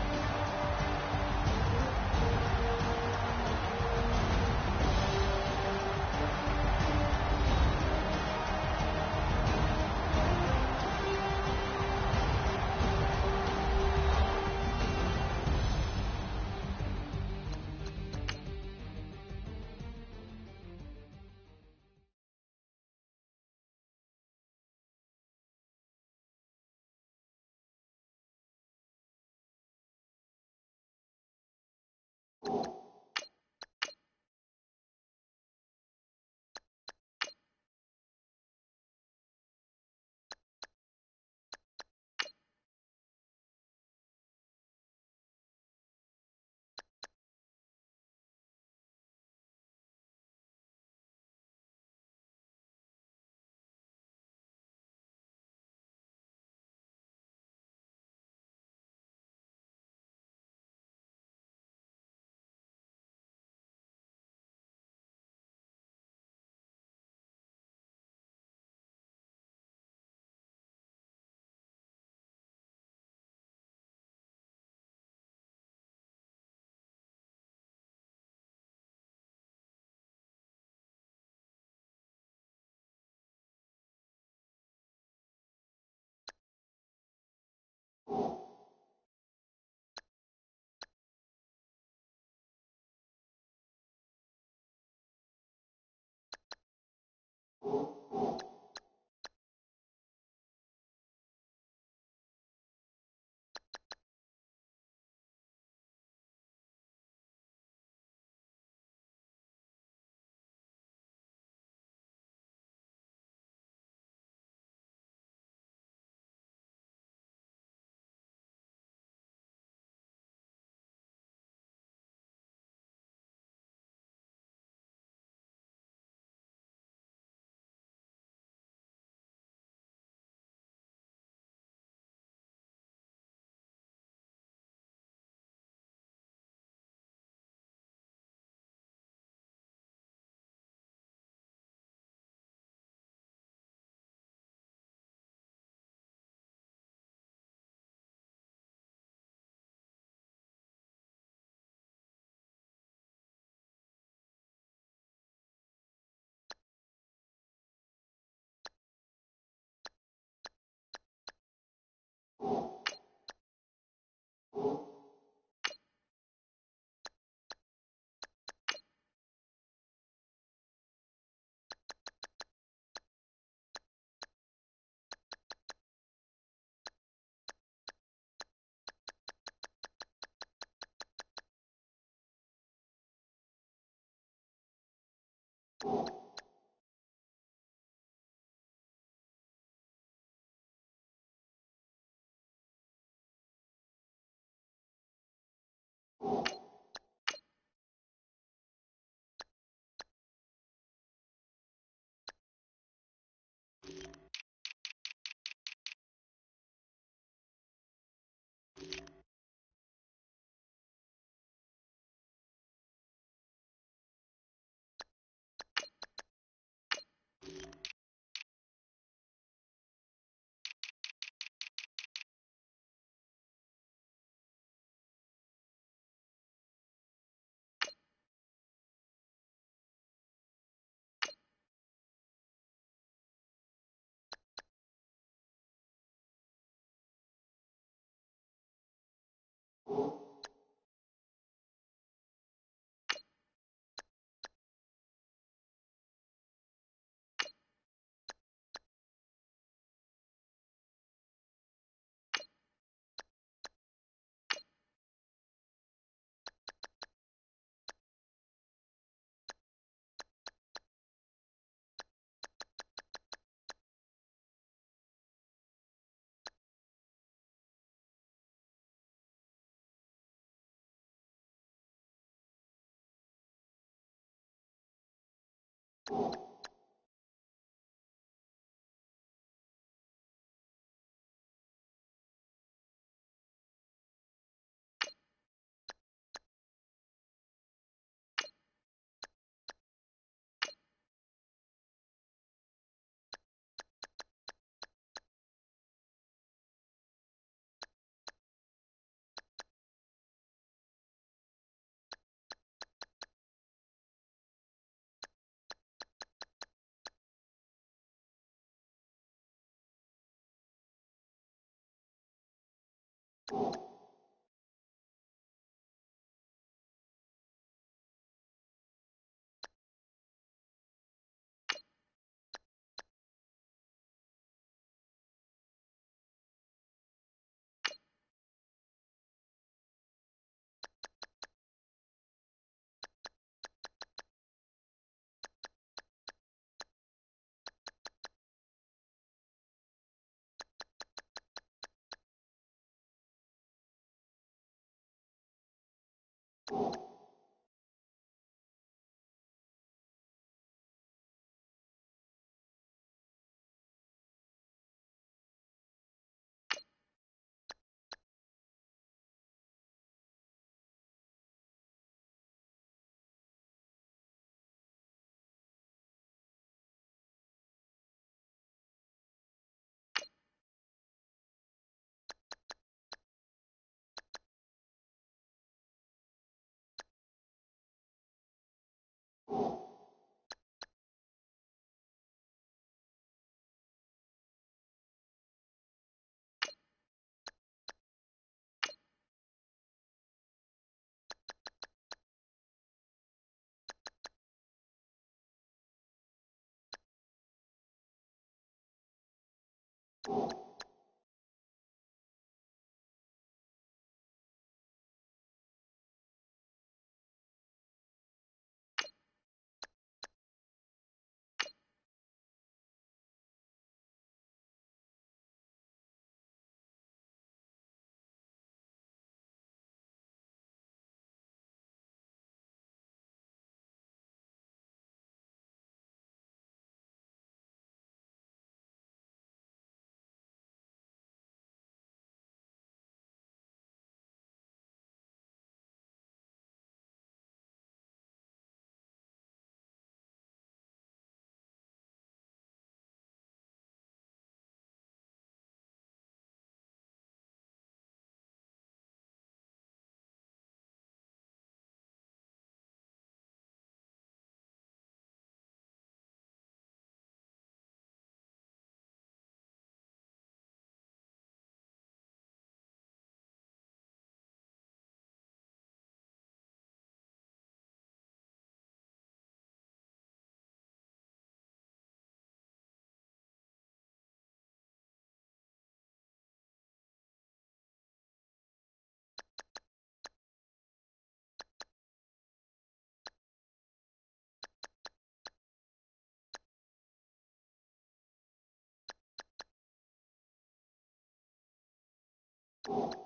You